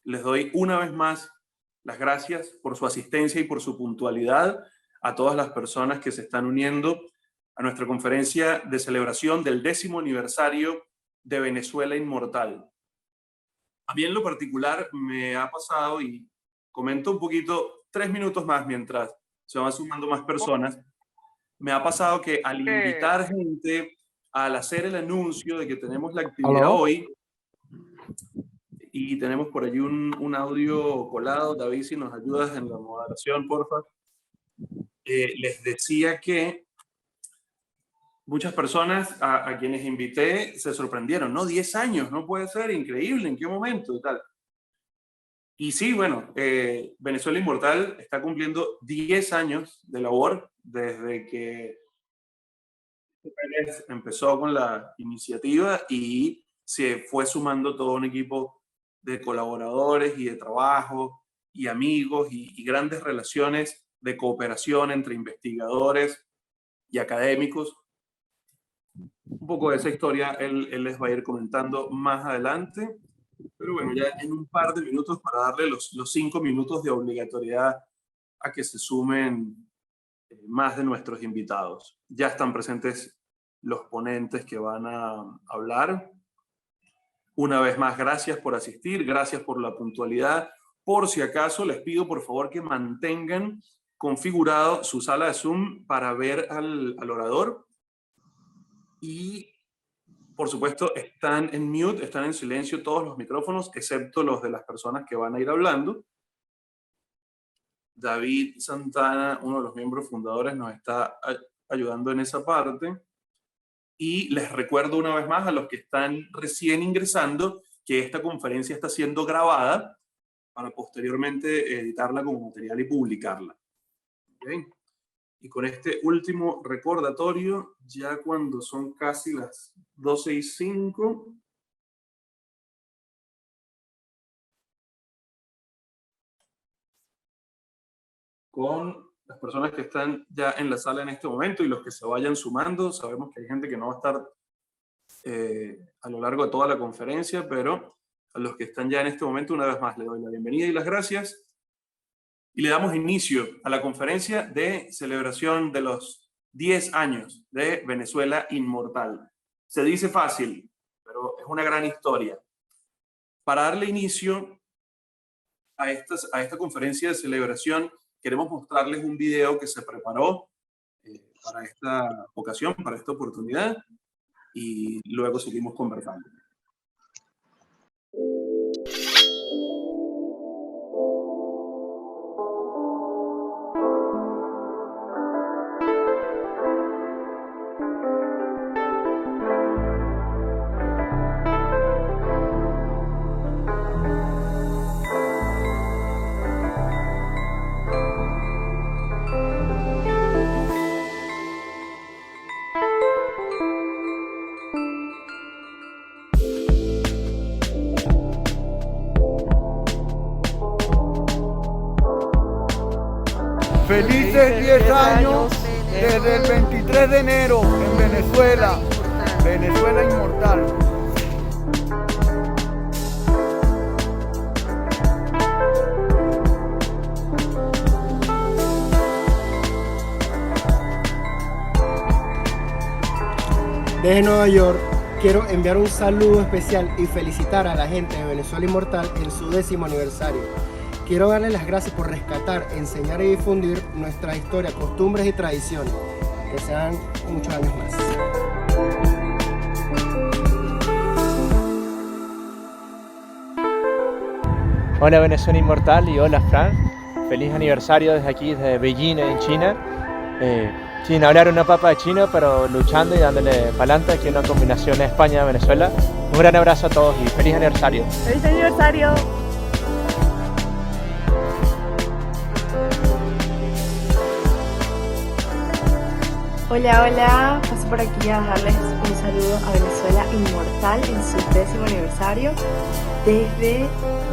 Les doy una vez más las gracias por su asistencia y por su puntualidad a todas las personas que se están uniendo a nuestra conferencia de celebración del 10º aniversario de Venezuela Inmortal. A mí en lo particular me ha pasado, y comento un poquito, 3 minutos más mientras se van sumando más personas, me ha pasado que al invitar gente, al hacer el anuncio de que tenemos la actividad hoy, y tenemos por allí un audio colado. David, si nos ayudas en la moderación, por favor. Les decía que muchas personas a quienes invité se sorprendieron, ¿no? 10 años, no puede ser, increíble, ¿en qué momento? Y tal. Y sí, bueno, Venezuela Inmortal está cumpliendo 10 años de labor desde que empezó con la iniciativa y se fue sumando todo un equipo de colaboradores y de trabajo y amigos y grandes relaciones de cooperación entre investigadores y académicos. Un poco de esa historia él les va a ir comentando más adelante, pero bueno, ya en un par de minutos para darle los 5 minutos de obligatoriedad a que se sumen más de nuestros invitados. Ya están presentes los ponentes que van a hablar. Una vez más, gracias por asistir, gracias por la puntualidad. Por si acaso, les pido por favor que mantengan configurado su sala de Zoom para ver al orador. Y, por supuesto, están en mute, están en silencio todos los micrófonos, excepto los de las personas que van a ir hablando. David Santana, uno de los miembros fundadores, nos está ayudando en esa parte. Y les recuerdo una vez más a los que están recién ingresando que esta conferencia está siendo grabada para posteriormente editarla como material y publicarla. ¿Okay? Y con este último recordatorio, ya cuando son casi las 12:05, con las personas que están ya en la sala en este momento y los que se vayan sumando. Sabemos que hay gente que no va a estar a lo largo de toda la conferencia, pero a los que están ya en este momento, una vez más, le doy la bienvenida y las gracias. Y le damos inicio a la conferencia de celebración de los 10 años de Venezuela Inmortal. Se dice fácil, pero es una gran historia. Para darle inicio a esta conferencia de celebración, queremos mostrarles un video que se preparó para esta ocasión, para esta oportunidad, y luego seguimos conversando. Felices 10 años desde el 23 de enero en Venezuela, Venezuela Inmortal. Desde Nueva York, quiero enviar un saludo especial y felicitar a la gente de Venezuela Inmortal en su 10º aniversario. Quiero darles las gracias por rescatar, enseñar y difundir nuestra historia, costumbres y tradiciones. Que sean muchos años más. Hola Venezuela Inmortal y hola Fran. Feliz aniversario desde aquí, desde Beijing, en China. Sin hablar una papa de chino, pero luchando y dándole para adelante aquí en una combinación de España y Venezuela. Un gran abrazo a todos y feliz aniversario. ¡Feliz aniversario! Hola, hola, paso por aquí a darles un saludo a Venezuela Inmortal en su 10º aniversario desde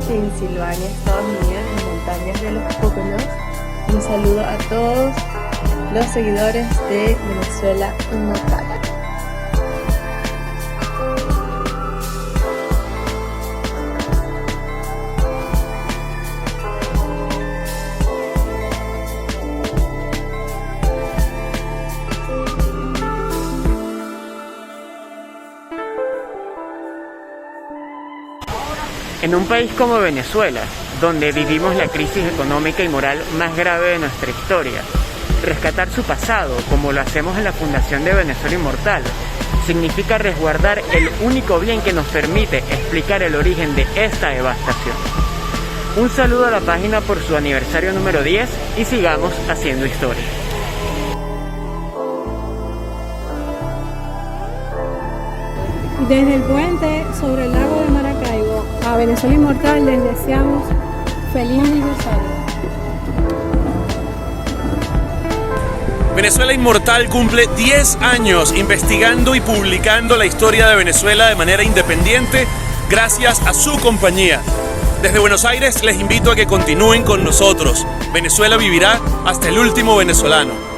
Pensilvania, Estados Unidos, en las montañas de los Poconos. Un saludo a todos los seguidores de Venezuela Inmortal. En un país como Venezuela, donde vivimos la crisis económica y moral más grave de nuestra historia, rescatar su pasado, como lo hacemos en la Fundación de Venezuela Inmortal, significa resguardar el único bien que nos permite explicar el origen de esta devastación. Un saludo a la página por su aniversario número 10 y sigamos haciendo historia. Desde el puente sobre el lago de Maracaibo a Venezuela Inmortal les deseamos feliz aniversario. Venezuela Inmortal cumple 10 años investigando y publicando la historia de Venezuela de manera independiente gracias a su compañía. Desde Buenos Aires les invito a que continúen con nosotros. Venezuela vivirá hasta el último venezolano.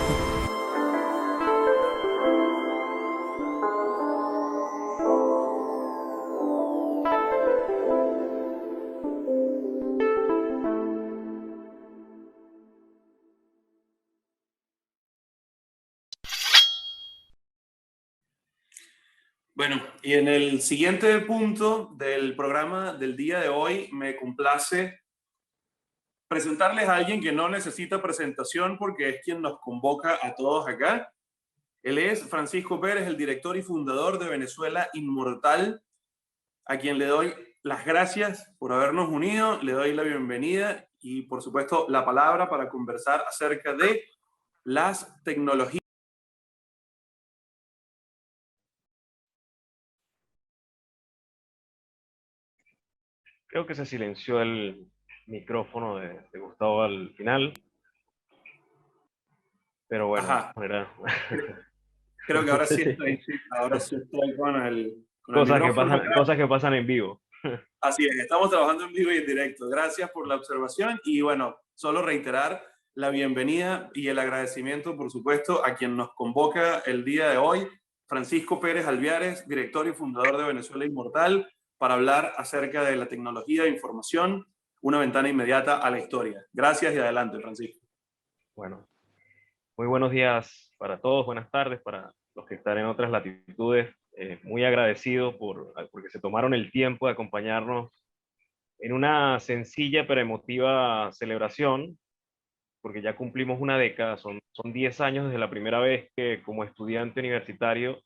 Bueno, y en el siguiente punto del programa del día de hoy me complace presentarles a alguien que no necesita presentación porque es quien nos convoca a todos acá. Él es Francisco Pérez, el director y fundador de Venezuela Inmortal, a quien le doy las gracias por habernos unido, le doy la bienvenida y, por supuesto, la palabra para conversar acerca de las tecnologías. Creo que se silenció el micrófono de Gustavo al final. Pero bueno, era... Creo que ahora sí estoy con el cosas que pasan en vivo. Así es, estamos trabajando en vivo y en directo. Gracias por la observación y bueno, solo reiterar la bienvenida y el agradecimiento, por supuesto, a quien nos convoca el día de hoy, Francisco Pérez Alviares, director y fundador de Venezuela Inmortal, para hablar acerca de la tecnología de información, una ventana inmediata a la historia. Gracias y adelante, Francisco. Bueno, muy buenos días para todos, buenas tardes para los que están en otras latitudes. Muy agradecido porque se tomaron el tiempo de acompañarnos en una sencilla pero emotiva celebración, porque ya cumplimos una década, son 10 años desde la primera vez que como estudiante universitario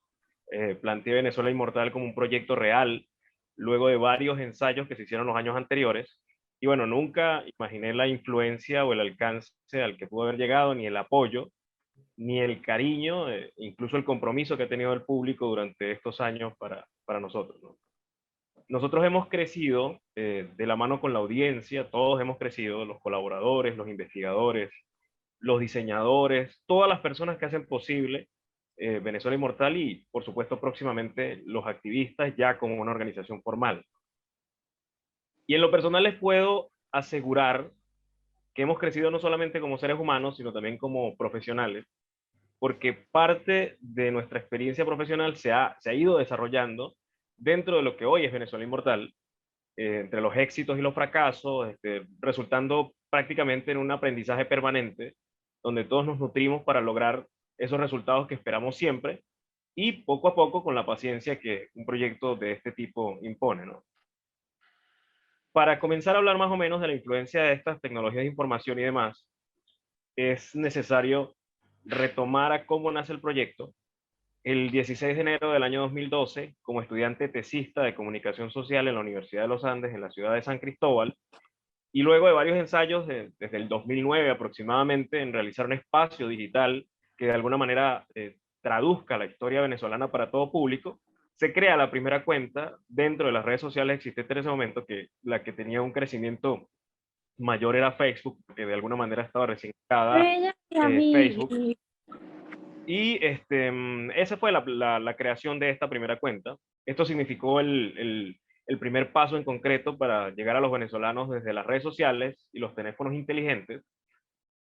planteé Venezuela Inmortal como un proyecto real, luego de varios ensayos que se hicieron los años anteriores. Y bueno, nunca imaginé la influencia o el alcance al que pudo haber llegado, ni el apoyo, ni el cariño, incluso el compromiso que ha tenido el público durante estos años para nosotros, ¿no? Nosotros hemos crecido de la mano con la audiencia, todos hemos crecido, los colaboradores, los investigadores, los diseñadores, todas las personas que hacen posible Venezuela Inmortal y, por supuesto, próximamente los activistas ya como una organización formal. Y en lo personal les puedo asegurar que hemos crecido no solamente como seres humanos, sino también como profesionales, porque parte de nuestra experiencia profesional se ha ido desarrollando dentro de lo que hoy es Venezuela Inmortal, entre los éxitos y los fracasos, resultando prácticamente en un aprendizaje permanente, donde todos nos nutrimos para lograr esos resultados que esperamos siempre, y poco a poco con la paciencia que un proyecto de este tipo impone, ¿no? Para comenzar a hablar más o menos de la influencia de estas tecnologías de información y demás, es necesario retomar a cómo nace el proyecto. El 16 de enero del año 2012, como estudiante tesista de comunicación social en la Universidad de los Andes, en la ciudad de San Cristóbal, y luego de varios ensayos desde el 2009 aproximadamente en realizar un espacio digital que de alguna manera traduzca la historia venezolana para todo público, se crea la primera cuenta dentro de las redes sociales existentes en ese momento, que la que tenía un crecimiento mayor era Facebook, que de alguna manera estaba recién creada Facebook. Y esa fue la creación de esta primera cuenta. Esto significó el primer paso en concreto para llegar a los venezolanos desde las redes sociales y los teléfonos inteligentes,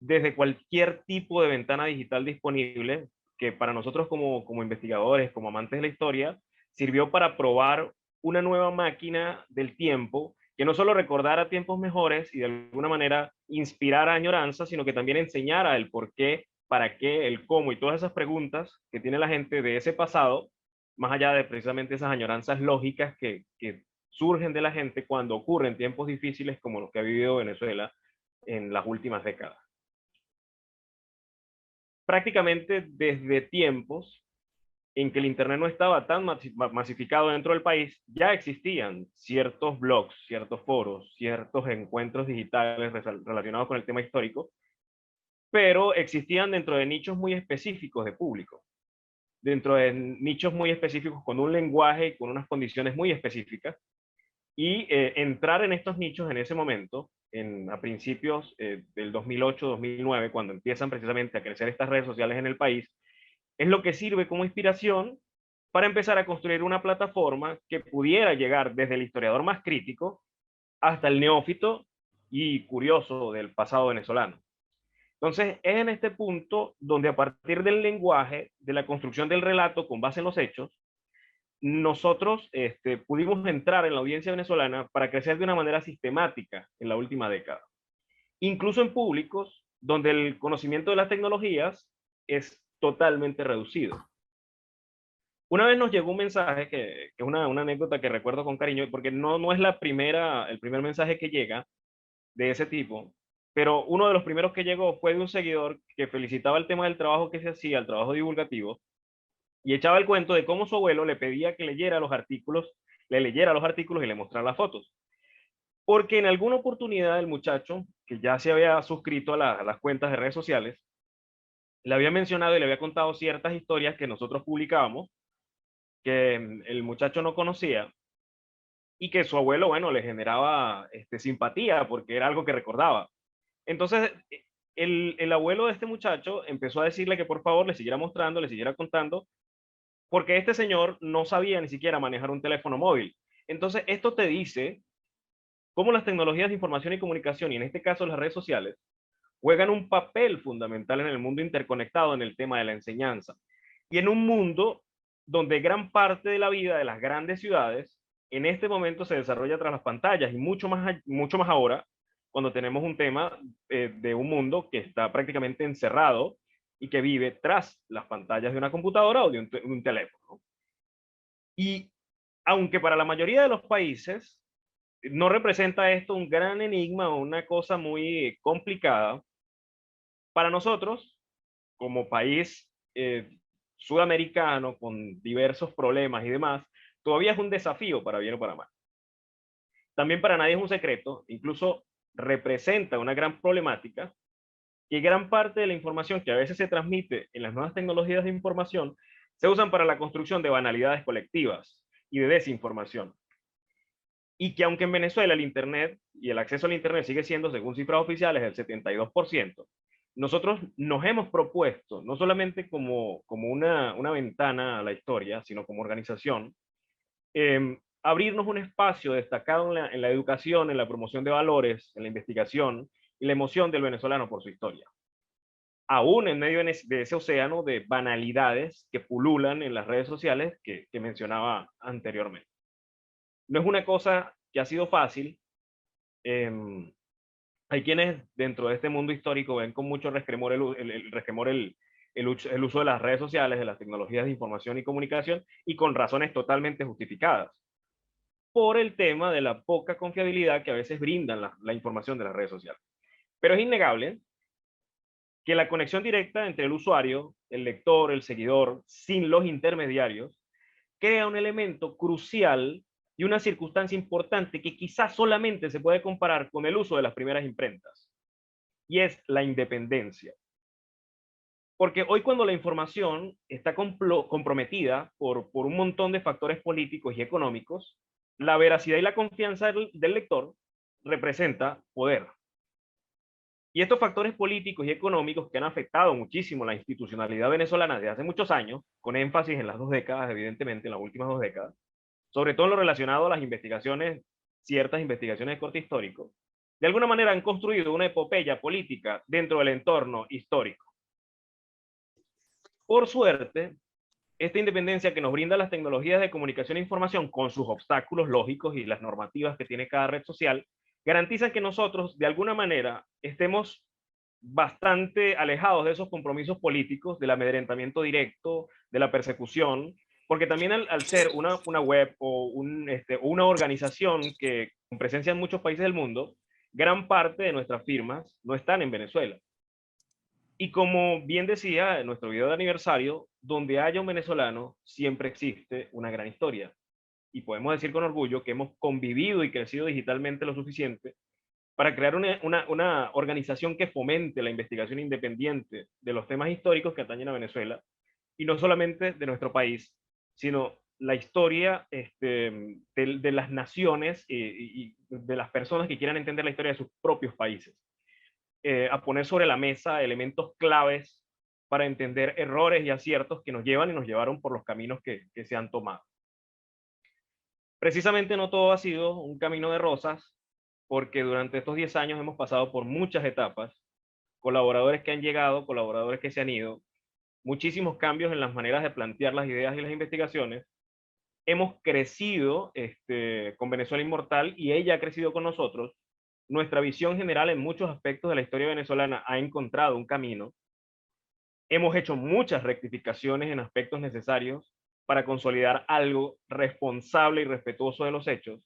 desde cualquier tipo de ventana digital disponible, que para nosotros como investigadores, como amantes de la historia, sirvió para probar una nueva máquina del tiempo, que no solo recordara tiempos mejores y de alguna manera inspirara añoranza, sino que también enseñara el por qué, para qué, el cómo y todas esas preguntas que tiene la gente de ese pasado, más allá de precisamente esas añoranzas lógicas que surgen de la gente cuando ocurren tiempos difíciles como los que ha vivido Venezuela en las últimas décadas. Prácticamente desde tiempos en que el Internet no estaba tan masificado dentro del país, ya existían ciertos blogs, ciertos foros, ciertos encuentros digitales relacionados con el tema histórico, pero existían dentro de nichos muy específicos de público, dentro de nichos muy específicos con un lenguaje y con unas condiciones muy específicas, y entrar en estos nichos en ese momento, a principios del 2008-2009, cuando empiezan precisamente a crecer estas redes sociales en el país, es lo que sirve como inspiración para empezar a construir una plataforma que pudiera llegar desde el historiador más crítico hasta el neófito y curioso del pasado venezolano. Entonces, es en este punto donde a partir del lenguaje, de la construcción del relato con base en los hechos, nosotros pudimos entrar en la audiencia venezolana para crecer de una manera sistemática en la última década. Incluso en públicos donde el conocimiento de las tecnologías es totalmente reducido. Una vez nos llegó un mensaje, que es una anécdota que recuerdo con cariño, porque no es el primer mensaje que llega de ese tipo, pero uno de los primeros que llegó fue de un seguidor que felicitaba el tema del trabajo que se hacía, el trabajo divulgativo, y echaba el cuento de cómo su abuelo le pedía que le leyera los artículos y le mostrara las fotos. Porque en alguna oportunidad el muchacho, que ya se había suscrito a las cuentas de redes sociales, le había mencionado y le había contado ciertas historias que nosotros publicábamos, que el muchacho no conocía, y que su abuelo, bueno, le generaba simpatía, porque era algo que recordaba. Entonces, el abuelo de este muchacho empezó a decirle que por favor le siguiera mostrando, le siguiera contando, porque este señor no sabía ni siquiera manejar un teléfono móvil. Entonces, esto te dice cómo las tecnologías de información y comunicación, y en este caso las redes sociales, juegan un papel fundamental en el mundo interconectado en el tema de la enseñanza. Y en un mundo donde gran parte de la vida de las grandes ciudades en este momento se desarrolla tras las pantallas, y mucho más ahora cuando tenemos un tema de un mundo que está prácticamente encerrado y que vive tras las pantallas de una computadora o de un teléfono. Y aunque para la mayoría de los países no representa esto un gran enigma o una cosa muy complicada, para nosotros, como país sudamericano con diversos problemas y demás, todavía es un desafío, para bien o para mal. También para nadie es un secreto, incluso representa una gran problemática, que gran parte de la información que a veces se transmite en las nuevas tecnologías de información se usan para la construcción de banalidades colectivas y de desinformación. Y que aunque en Venezuela el Internet y el acceso al Internet sigue siendo, según cifras oficiales, el 72%, nosotros nos hemos propuesto, no solamente como una ventana a la historia, sino como organización, abrirnos un espacio destacado en la educación, en la promoción de valores, en la investigación y la emoción del venezolano por su historia. Aún en medio de ese océano de banalidades que pululan en las redes sociales que mencionaba anteriormente. No es una cosa que ha sido fácil. Hay quienes dentro de este mundo histórico ven con mucho resquemor el uso de las redes sociales, de las tecnologías de información y comunicación, y con razones totalmente justificadas, por el tema de la poca confiabilidad que a veces brindan la información de las redes sociales. Pero es innegable que la conexión directa entre el usuario, el lector, el seguidor, sin los intermediarios, crea un elemento crucial y una circunstancia importante que quizás solamente se puede comparar con el uso de las primeras imprentas, y es la independencia. Porque hoy, cuando la información está comprometida por un montón de factores políticos y económicos, la veracidad y la confianza del lector representa poder. Y estos factores políticos y económicos, que han afectado muchísimo la institucionalidad venezolana desde hace muchos años, con énfasis en las 2 décadas, evidentemente, en las últimas 2 décadas, sobre todo en lo relacionado a las investigaciones, ciertas investigaciones de corte histórico, de alguna manera han construido una epopeya política dentro del entorno histórico. Por suerte, esta independencia que nos brinda las tecnologías de comunicación e información, con sus obstáculos lógicos y las normativas que tiene cada red social, garantizan que nosotros, de alguna manera, estemos bastante alejados de esos compromisos políticos, del amedrentamiento directo, de la persecución, porque también al ser una web o una organización que con presencia en muchos países del mundo, gran parte de nuestras firmas no están en Venezuela. Y como bien decía en nuestro video de aniversario, donde haya un venezolano, siempre existe una gran historia. Y podemos decir con orgullo que hemos convivido y crecido digitalmente lo suficiente para crear una organización que fomente la investigación independiente de los temas históricos que atañen a Venezuela, y no solamente de nuestro país, sino la historia de las naciones y de las personas que quieran entender la historia de sus propios países. A poner sobre la mesa elementos claves para entender errores y aciertos que nos llevan y nos llevaron por los caminos que se han tomado. Precisamente no todo ha sido un camino de rosas, porque durante estos 10 años hemos pasado por muchas etapas, colaboradores que han llegado, colaboradores que se han ido, muchísimos cambios en las maneras de plantear las ideas y las investigaciones. Hemos crecido con Venezuela Inmortal, y ella ha crecido con nosotros. Nuestra visión general en muchos aspectos de la historia venezolana ha encontrado un camino. Hemos hecho muchas rectificaciones en aspectos necesarios para consolidar algo responsable y respetuoso de los hechos.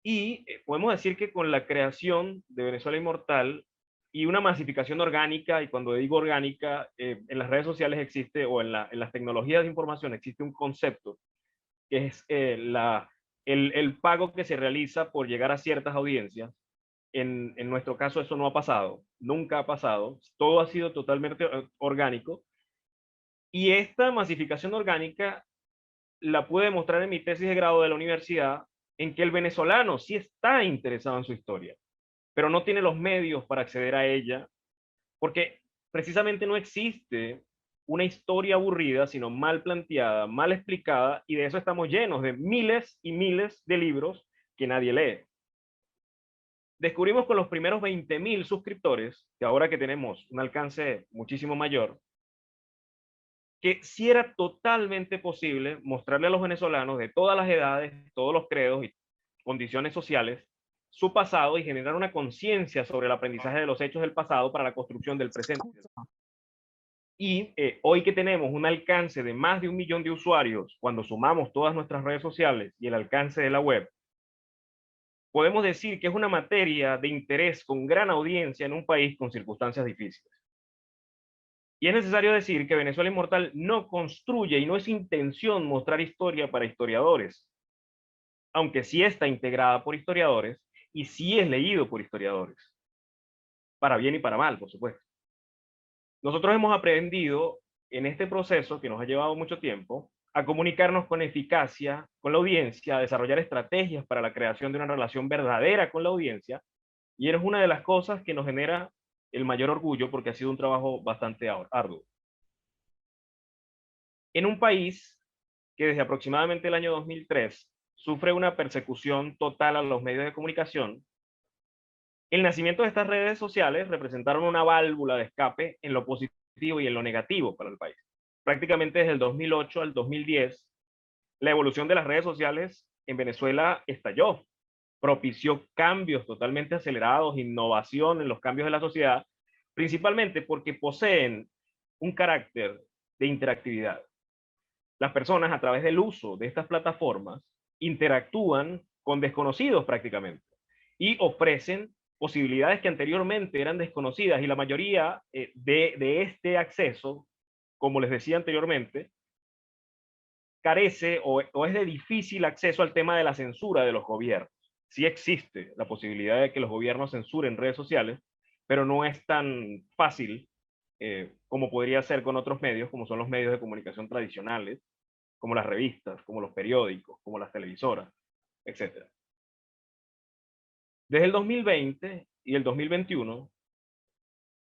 Y podemos decir que con la creación de Venezuela Inmortal y una masificación orgánica, y cuando digo orgánica, en las redes sociales existe, o en las tecnologías de información existe un concepto, que es el pago que se realiza por llegar a ciertas audiencias. En nuestro caso eso no ha pasado, nunca ha pasado, todo ha sido totalmente orgánico, y esta masificación orgánica la pude demostrar en mi tesis de grado de la universidad, en que el venezolano sí está interesado en su historia, pero no tiene los medios para acceder a ella, porque precisamente no existe una historia aburrida, sino mal planteada, mal explicada, y de eso estamos llenos, de miles y miles de libros que nadie lee. descubrimos con los primeros 20.000 suscriptores, que ahora que tenemos un alcance muchísimo mayor, que sí era totalmente posible mostrarle a los venezolanos de todas las edades, todos los credos y condiciones sociales, su pasado y generar una conciencia sobre el aprendizaje de los hechos del pasado para la construcción del presente. Y hoy que tenemos un alcance de más de 1 millón de usuarios, cuando sumamos todas nuestras redes sociales y el alcance de la web, podemos decir que es una materia de interés con gran audiencia en un país con circunstancias difíciles. Y es necesario decir que Venezuela Inmortal no construye y no es intención mostrar historia para historiadores, aunque sí está integrada por historiadores y sí es leído por historiadores, para bien y para mal, por supuesto. Nosotros hemos aprendido en este proceso, que nos ha llevado mucho tiempo, a comunicarnos con eficacia con la audiencia, a desarrollar estrategias para la creación de una relación verdadera con la audiencia, y es una de las cosas que nos genera el mayor orgullo porque ha sido un trabajo bastante arduo. En un país que desde aproximadamente el año 2003 sufre una persecución total a los medios de comunicación, el nacimiento de estas redes sociales representaron una válvula de escape en lo positivo y en lo negativo para el país. Prácticamente desde el 2008 al 2010, la evolución de las redes sociales en Venezuela estalló, propició cambios totalmente acelerados, innovación en los cambios de la sociedad, principalmente porque poseen un carácter de interactividad. Las personas, a través del uso de estas plataformas, interactúan con desconocidos prácticamente y ofrecen posibilidades que anteriormente eran desconocidas, y la mayoría de este acceso, como les decía anteriormente, carece o es de difícil acceso al tema de la censura de los gobiernos. Sí existe la posibilidad de que los gobiernos censuren redes sociales, pero no es tan fácil como podría ser con otros medios, como son los medios de comunicación tradicionales, como las revistas, como los periódicos, como las televisoras, etc. Desde el 2020 y el 2021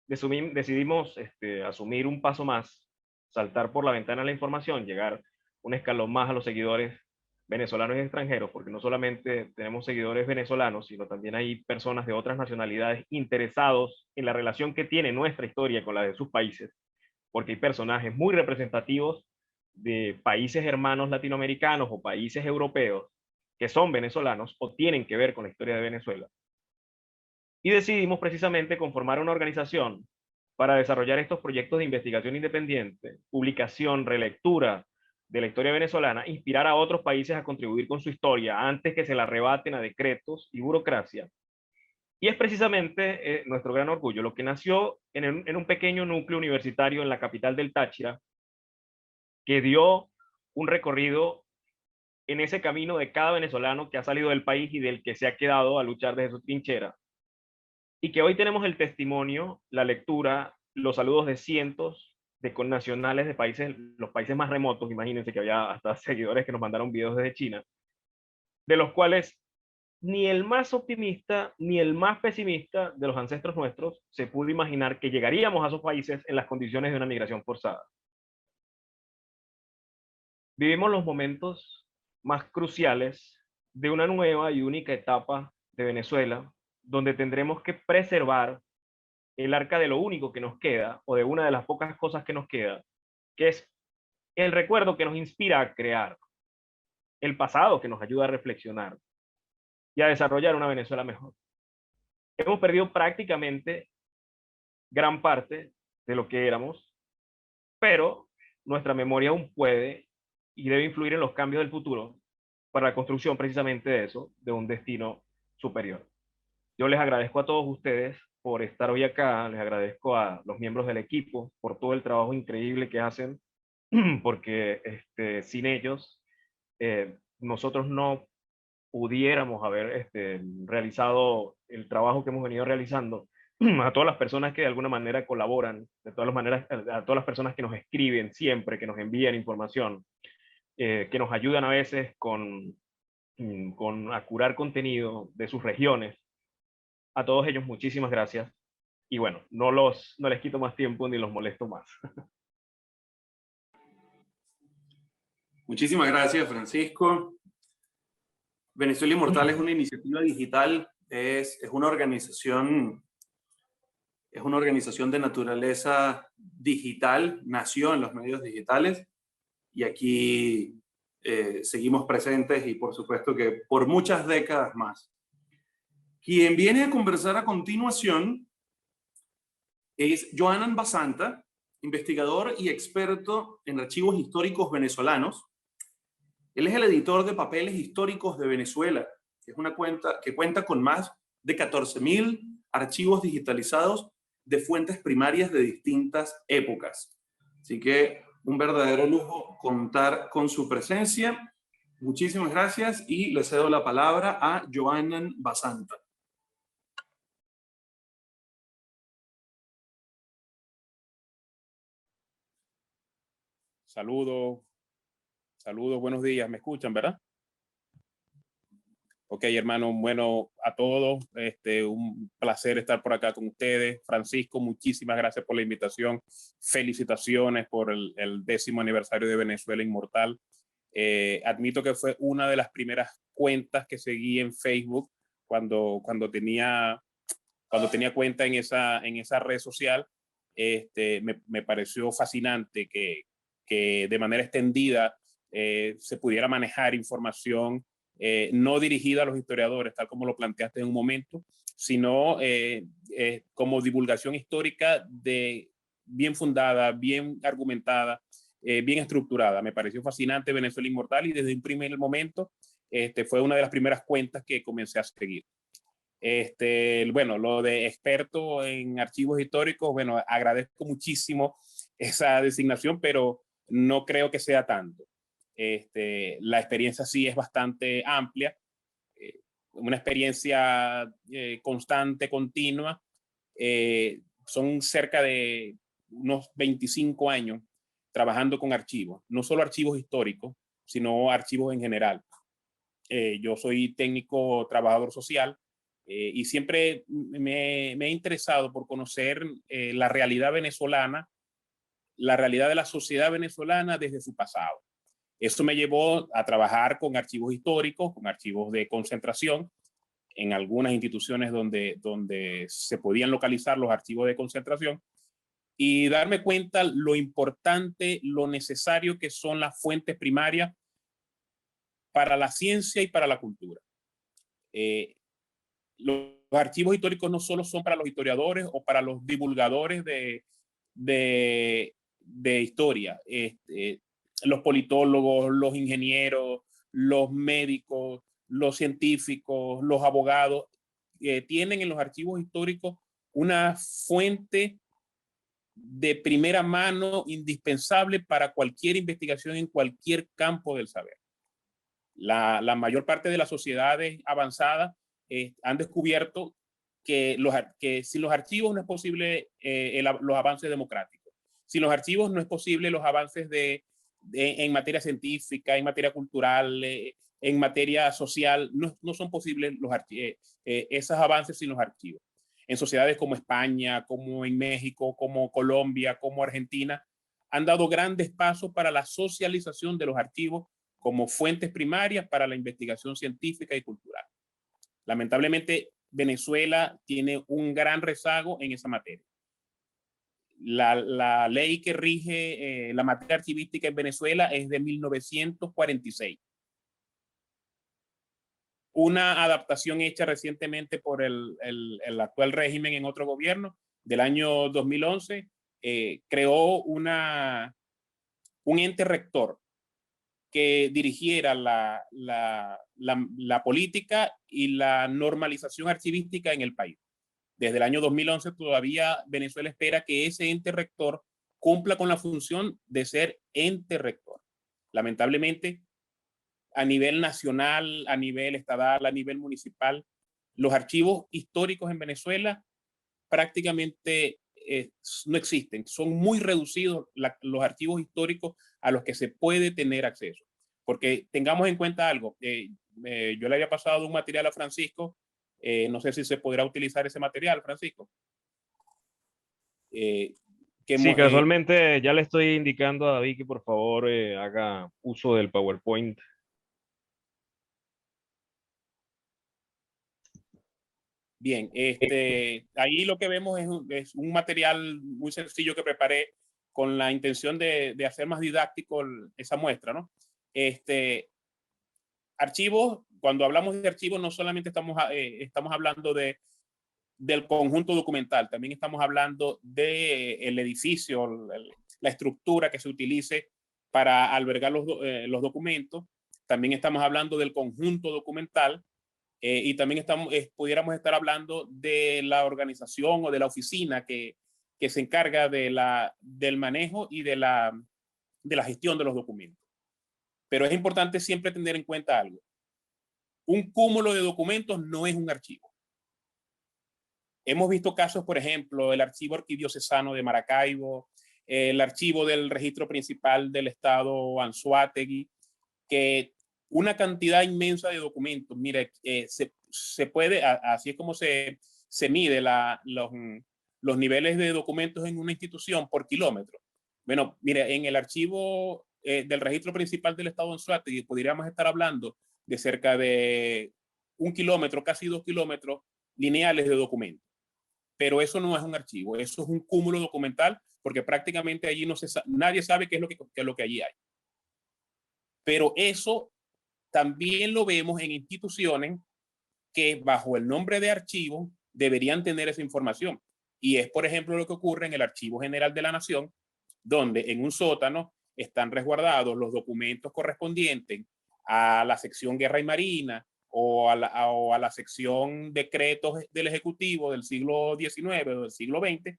decidimos asumir un paso más, saltar por la ventana de la información, llegar un escalón más a los seguidores venezolanos y extranjeros, porque no solamente tenemos seguidores venezolanos, sino también hay personas de otras nacionalidades interesados en la relación que tiene nuestra historia con la de sus países, porque hay personajes muy representativos de países hermanos latinoamericanos o países europeos que son venezolanos o tienen que ver con la historia de Venezuela. Y decidimos precisamente conformar una organización para desarrollar estos proyectos de investigación independiente, publicación, relectura de la historia venezolana, inspirar a otros países a contribuir con su historia antes que se la arrebaten a decretos y burocracia. Y es precisamente nuestro gran orgullo, lo que nació en un pequeño núcleo universitario en la capital del Táchira, que dio un recorrido en ese camino de cada venezolano que ha salido del país y del que se ha quedado a luchar desde su trinchera. Y que hoy tenemos el testimonio, la lectura, los saludos de cientos de connacionales de países, los países más remotos, imagínense que había hasta seguidores que nos mandaron videos desde China, de los cuales ni el más optimista ni el más pesimista de los ancestros nuestros se pudo imaginar que llegaríamos a esos países en las condiciones de una migración forzada. Vivimos los momentos más cruciales de una nueva y única etapa de Venezuela, donde tendremos que preservar el arca de lo único que nos queda, o de una de las pocas cosas que nos queda, que es el recuerdo que nos inspira a crear, el pasado que nos ayuda a reflexionar y a desarrollar una Venezuela mejor. Hemos perdido prácticamente gran parte de lo que éramos, pero nuestra memoria aún puede y debe influir en los cambios del futuro para la construcción precisamente de eso, de un destino superior. Yo les agradezco a todos ustedes por estar hoy acá, les agradezco a los miembros del equipo por todo el trabajo increíble que hacen, porque sin ellos nosotros no pudiéramos haber realizado el trabajo que hemos venido realizando. A todas las personas que de alguna manera colaboran, de todas las maneras, a todas las personas que nos escriben siempre, que nos envían información, que nos ayudan a veces con a curar contenido de sus regiones. A todos ellos muchísimas gracias. Y bueno, no les quito más tiempo ni los molesto más. Muchísimas gracias, Francisco. Venezuela Inmortal es una iniciativa digital es una organización de naturaleza digital, nació en los medios digitales y aquí seguimos presentes y por supuesto que por muchas décadas más. Quien viene a conversar a continuación es Johanan Basanta, investigador y experto en archivos históricos venezolanos. Él es el editor de Papeles Históricos de Venezuela, que es una cuenta que cuenta con más de 14.000 archivos digitalizados de fuentes primarias de distintas épocas. Así que un verdadero lujo contar con su presencia. Muchísimas gracias y le cedo la palabra a Johanan Basanta. Saludos, buenos días. ¿Me escuchan, verdad? Ok, hermano, bueno, a todos, un placer estar por acá con ustedes. Francisco, muchísimas gracias por la invitación. Felicitaciones por el 10º aniversario de Venezuela Inmortal. Admito que fue una de las primeras cuentas que seguí en Facebook cuando tenía cuenta en esa red social. Me pareció fascinante que de manera extendida se pudiera manejar información no dirigida a los historiadores, tal como lo planteaste en un momento, sino como divulgación histórica bien fundada, bien argumentada, bien estructurada. Me pareció fascinante Venezuela Inmortal y desde un primer momento fue una de las primeras cuentas que comencé a seguir. Bueno, lo de experto en archivos históricos, bueno, agradezco muchísimo esa designación, pero no creo que sea tanto. La experiencia sí es bastante amplia, una experiencia constante, continua. Son cerca de unos 25 años trabajando con archivos, no solo archivos históricos, sino archivos en general. Yo soy técnico trabajador social y siempre me he interesado por conocer la realidad venezolana, la realidad de la sociedad venezolana desde su pasado. Eso me llevó a trabajar con archivos históricos, con archivos de concentración, en algunas instituciones donde se podían localizar los archivos de concentración y darme cuenta lo importante, lo necesario que son las fuentes primarias para la ciencia y para la cultura. Los archivos históricos no solo son para los historiadores o para los divulgadores de historia. Los politólogos, los ingenieros, los médicos, los científicos, los abogados, tienen en los archivos históricos una fuente de primera mano indispensable para cualquier investigación en cualquier campo del saber. La mayor parte de las sociedades avanzadas han descubierto que sin los archivos no es posible los avances democráticos. Sin los archivos no es posible los avances en materia científica, en materia cultural, en materia social. No son posibles esos avances sin los archivos. En sociedades como España, como en México, como Colombia, como Argentina, han dado grandes pasos para la socialización de los archivos como fuentes primarias para la investigación científica y cultural. Lamentablemente, Venezuela tiene un gran rezago en esa materia. La ley que rige la materia archivística en Venezuela es de 1946. Una adaptación hecha recientemente por el actual régimen en otro gobierno del año 2011 creó un ente rector que dirigiera la política y la normalización archivística en el país. Desde el año 2011 todavía Venezuela espera que ese ente rector cumpla con la función de ser ente rector. Lamentablemente, a nivel nacional, a nivel estatal, a nivel municipal, los archivos históricos en Venezuela prácticamente no existen. Son muy reducidos los archivos históricos a los que se puede tener acceso. Porque tengamos en cuenta algo, yo le había pasado un material a Francisco, no sé si se podrá utilizar ese material, Francisco. Sí, casualmente ya le estoy indicando a David que por favor haga uso del PowerPoint. Bien, ahí lo que vemos es un material muy sencillo que preparé con la intención de hacer más didáctico esa muestra, ¿no? Archivos, cuando hablamos de archivos, no solamente estamos hablando del conjunto documental, también estamos hablando del edificio, la estructura que se utilice para albergar los documentos. También estamos hablando del conjunto documental y también pudiéramos estar hablando de la organización o de la oficina que se encarga del manejo y de la gestión de los documentos. Pero es importante siempre tener en cuenta algo. Un cúmulo de documentos no es un archivo. Hemos visto casos, por ejemplo, el archivo arquidiocesano de Maracaibo, el archivo del registro principal del estado Anzoátegui, que una cantidad inmensa de documentos. Mire, se puede, así es como se mide los niveles de documentos en una institución por kilómetro. Bueno, mire, en el archivo del registro principal del estado Anzoátegui podríamos estar hablando de cerca de 1 kilómetro, casi 2 kilómetros lineales de documentos. Pero eso no es un archivo, eso es un cúmulo documental, porque prácticamente allí nadie sabe qué es lo que allí hay. Pero eso también lo vemos en instituciones que bajo el nombre de archivo deberían tener esa información. Y es, por ejemplo, lo que ocurre en el Archivo General de la Nación, donde en un sótano están resguardados los documentos correspondientes a la sección Guerra y Marina, o a la sección decretos del Ejecutivo del siglo XIX o del siglo XX,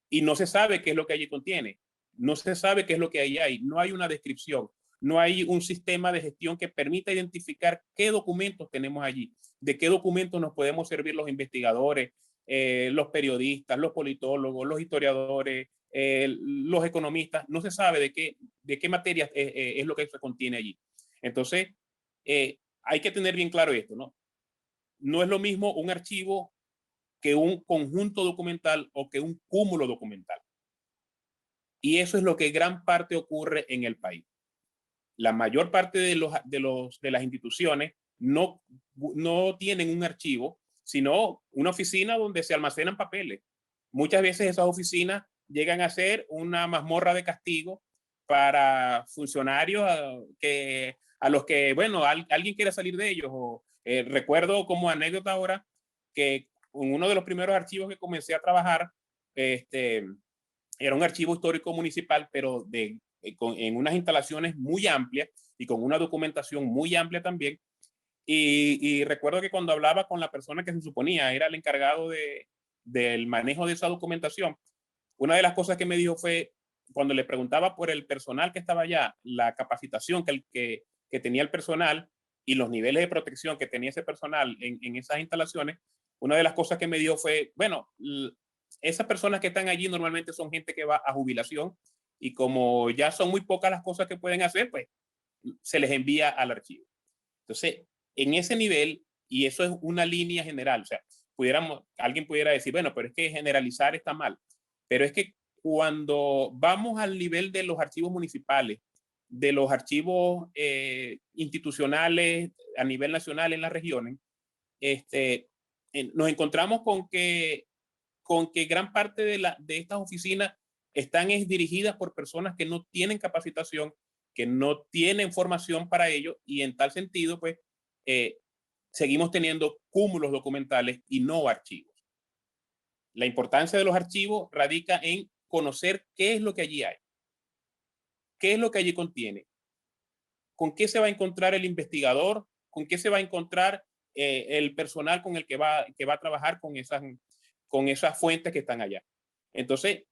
y no se sabe qué es lo que allí contiene, no se sabe qué es lo que allí hay, no hay una descripción, no hay un sistema de gestión que permita identificar qué documentos tenemos allí, de qué documentos nos podemos servir los investigadores, los periodistas, los politólogos, los historiadores, los economistas. No se sabe de qué materias es lo que se contiene allí. Entonces, hay que tener bien claro esto, ¿no? No es lo mismo un archivo que un conjunto documental o que un cúmulo documental. Y eso es lo que gran parte ocurre en el país. La mayor parte de las instituciones no tienen un archivo, sino una oficina donde se almacenan papeles. Muchas veces esas oficinas llegan a ser una mazmorra de castigo para funcionarios a los que, bueno, alguien quiere salir de ellos. Recuerdo como anécdota ahora que uno de los primeros archivos que comencé a trabajar era un archivo histórico municipal, pero en unas instalaciones muy amplias y con una documentación muy amplia también. Y recuerdo que cuando hablaba con la persona que se suponía era el encargado del manejo de esa documentación, una de las cosas que me dijo fue, cuando le preguntaba por el personal que estaba allá, la capacitación que tenía el personal y los niveles de protección que tenía ese personal en esas instalaciones, una de las cosas que me dio fue, bueno, esas personas que están allí normalmente son gente que va a jubilación y como ya son muy pocas las cosas que pueden hacer, pues se les envía al archivo. Entonces, en ese nivel, y eso es una línea general, o sea, alguien pudiera decir, bueno, pero es que generalizar está mal, pero es que cuando vamos al nivel de los archivos municipales, de los archivos institucionales a nivel nacional en las regiones, nos encontramos con que gran parte de estas oficinas están dirigidas por personas que no tienen capacitación, que no tienen formación para ello, y en tal sentido, pues, seguimos teniendo cúmulos documentales y no archivos. La importancia de los archivos radica en conocer qué es lo que allí hay, qué es lo que allí contiene, con qué se va a encontrar el investigador, con qué se va a encontrar el personal con el que va a trabajar con esas fuentes que están allá. Entonces,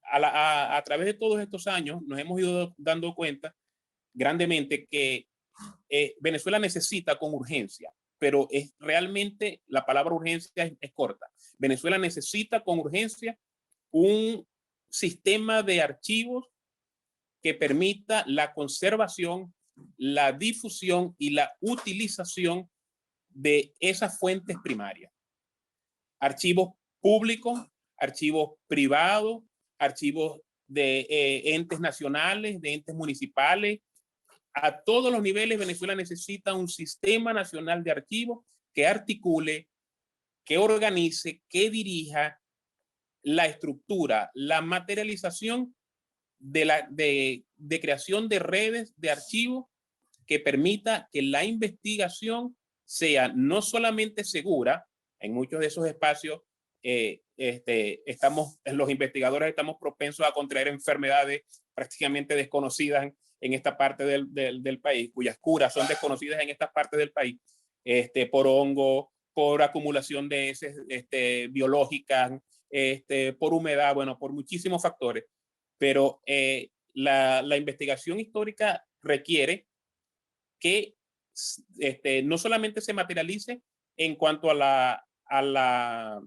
a través de todos estos años nos hemos ido dando cuenta grandemente que Venezuela necesita con urgencia, pero realmente la palabra urgencia es corta. Venezuela necesita con urgencia un sistema de archivos que permita la conservación, la difusión y la utilización de esas fuentes primarias. Archivos públicos, archivos privados, archivos de entes nacionales, de entes municipales. A todos los niveles, Venezuela necesita un sistema nacional de archivos que articule que organice, que dirija la estructura, la materialización de creación de redes de archivos que permita que la investigación sea no solamente segura. En muchos de esos espacios los investigadores estamos propensos a contraer enfermedades prácticamente desconocidas en esta parte del país, cuyas curas son desconocidas en estas partes del país, por hongo, por acumulación de heces biológicas, por humedad, bueno, por muchísimos factores. Pero la investigación histórica requiere que no solamente se materialice en cuanto a la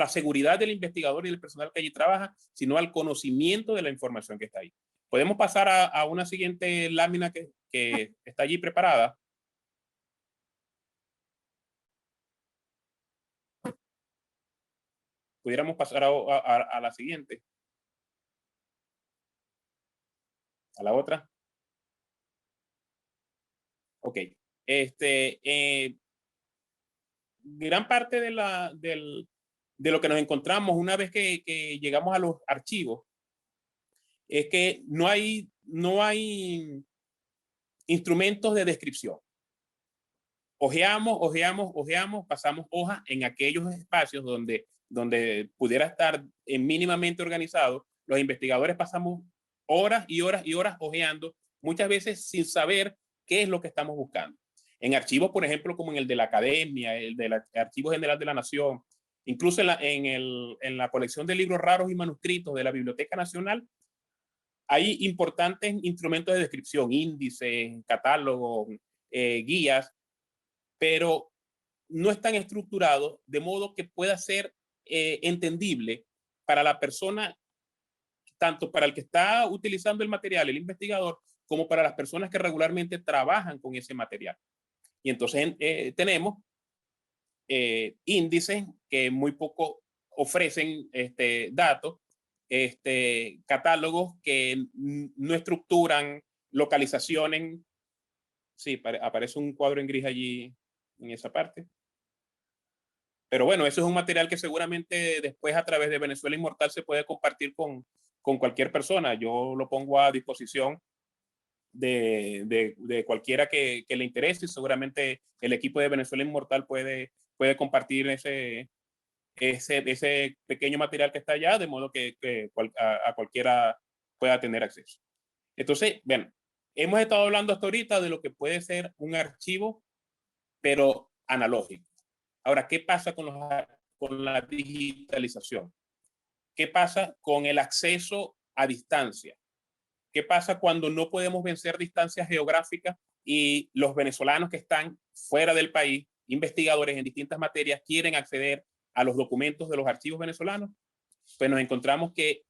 seguridad del investigador y del personal que allí trabaja, sino al conocimiento de la información que está ahí. Podemos pasar a una siguiente lámina que está allí preparada. Pudiéramos pasar a la siguiente. A la otra. Ok. Gran parte de lo que nos encontramos una vez que llegamos a los archivos es que no hay instrumentos de descripción. Ojeamos, pasamos hojas en aquellos espacios donde pudiera estar mínimamente organizado. Los investigadores pasamos horas y horas y horas ojeando, muchas veces sin saber qué es lo que estamos buscando. En archivos, por ejemplo, como en el de la Academia, el del Archivo General de la Nación, incluso en la colección de libros raros y manuscritos de la Biblioteca Nacional, hay importantes instrumentos de descripción, índices, catálogos, guías, pero no están estructurados de modo que pueda ser entendible para la persona, tanto para el que está utilizando el material, el investigador, como para las personas que regularmente trabajan con ese material. Y entonces tenemos índices que muy poco ofrecen datos, catálogos que no estructuran localizaciones. Sí, aparece un cuadro en gris allí en esa parte. Pero bueno, eso es un material que seguramente después a través de Venezuela Inmortal se puede compartir con cualquier persona. Yo lo pongo a disposición de cualquiera que le interese, y seguramente el equipo de Venezuela Inmortal puede compartir ese pequeño material que está allá, de modo que a cualquiera pueda tener acceso. Entonces, bueno, hemos estado hablando hasta ahorita de lo que puede ser un archivo, pero analógico. Ahora, ¿qué pasa con la digitalización? ¿Qué pasa con el acceso a distancia? ¿Qué pasa cuando no podemos vencer distancias geográficas y los venezolanos que están fuera del país, investigadores en distintas materias, quieren acceder a los documentos de los archivos venezolanos? Pues nos encontramos que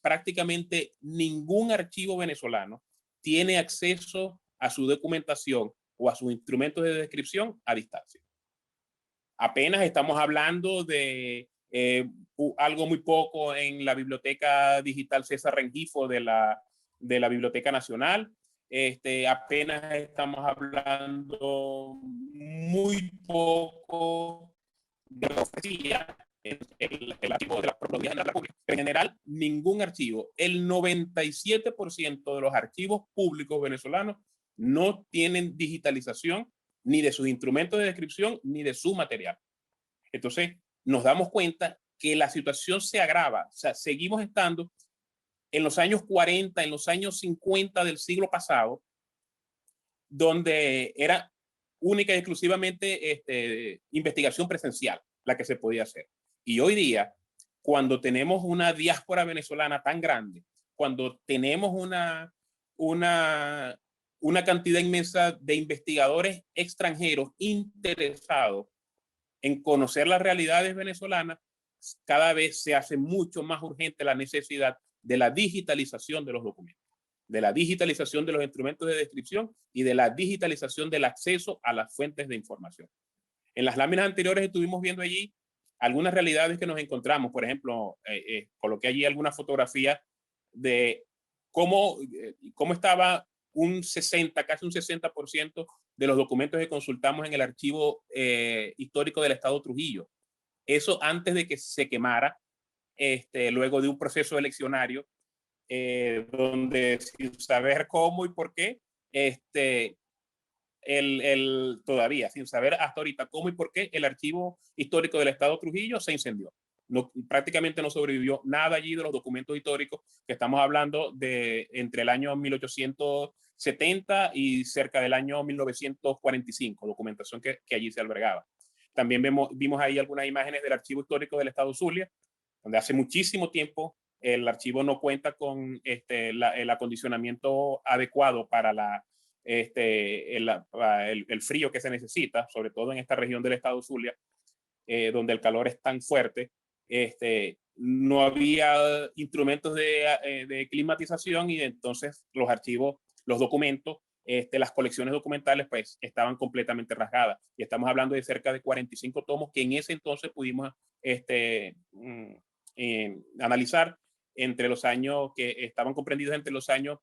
prácticamente ningún archivo venezolano tiene acceso a su documentación o a sus instrumentos de descripción a distancia. Apenas estamos hablando de algo muy poco en la Biblioteca Digital César Rengifo de la Biblioteca Nacional. Apenas estamos hablando muy poco de lo que ofrecía el archivo de la Procuraduría General de la República. En general, ningún archivo. El 97% de los archivos públicos venezolanos no tienen digitalización ni de sus instrumentos de descripción ni de su material. Entonces, nos damos cuenta que la situación se agrava. O sea, seguimos estando en los años 40, en los años 50 del siglo pasado, donde era única y exclusivamente investigación presencial la que se podía hacer. Y hoy día, cuando tenemos una diáspora venezolana tan grande, cuando tenemos una cantidad inmensa de investigadores extranjeros interesados en conocer las realidades venezolanas, cada vez se hace mucho más urgente la necesidad de la digitalización de los documentos, de la digitalización de los instrumentos de descripción y de la digitalización del acceso a las fuentes de información. En las láminas anteriores estuvimos viendo allí algunas realidades que nos encontramos. Por ejemplo, coloqué allí algunas fotografías de cómo estaba casi un 60% de los documentos que consultamos en el archivo histórico del Estado Trujillo. Eso antes de que se quemara, luego de un proceso eleccionario, donde sin saber cómo y por qué, todavía sin saber hasta ahorita cómo y por qué, el archivo histórico del Estado Trujillo se incendió. No, prácticamente no sobrevivió nada allí de los documentos históricos que estamos hablando de entre el año 1870 y cerca del año 1945, documentación que allí se albergaba. También vimos ahí algunas imágenes del archivo histórico del Estado Zulia, donde hace muchísimo tiempo el archivo no cuenta con el acondicionamiento adecuado para el frío que se necesita, sobre todo en esta región del Estado Zulia, donde el calor es tan fuerte. No había instrumentos de climatización y entonces los archivos, los documentos, las colecciones documentales pues estaban completamente rasgadas, y estamos hablando de cerca de 45 tomos que en ese entonces pudimos analizar entre los años que estaban comprendidos entre los años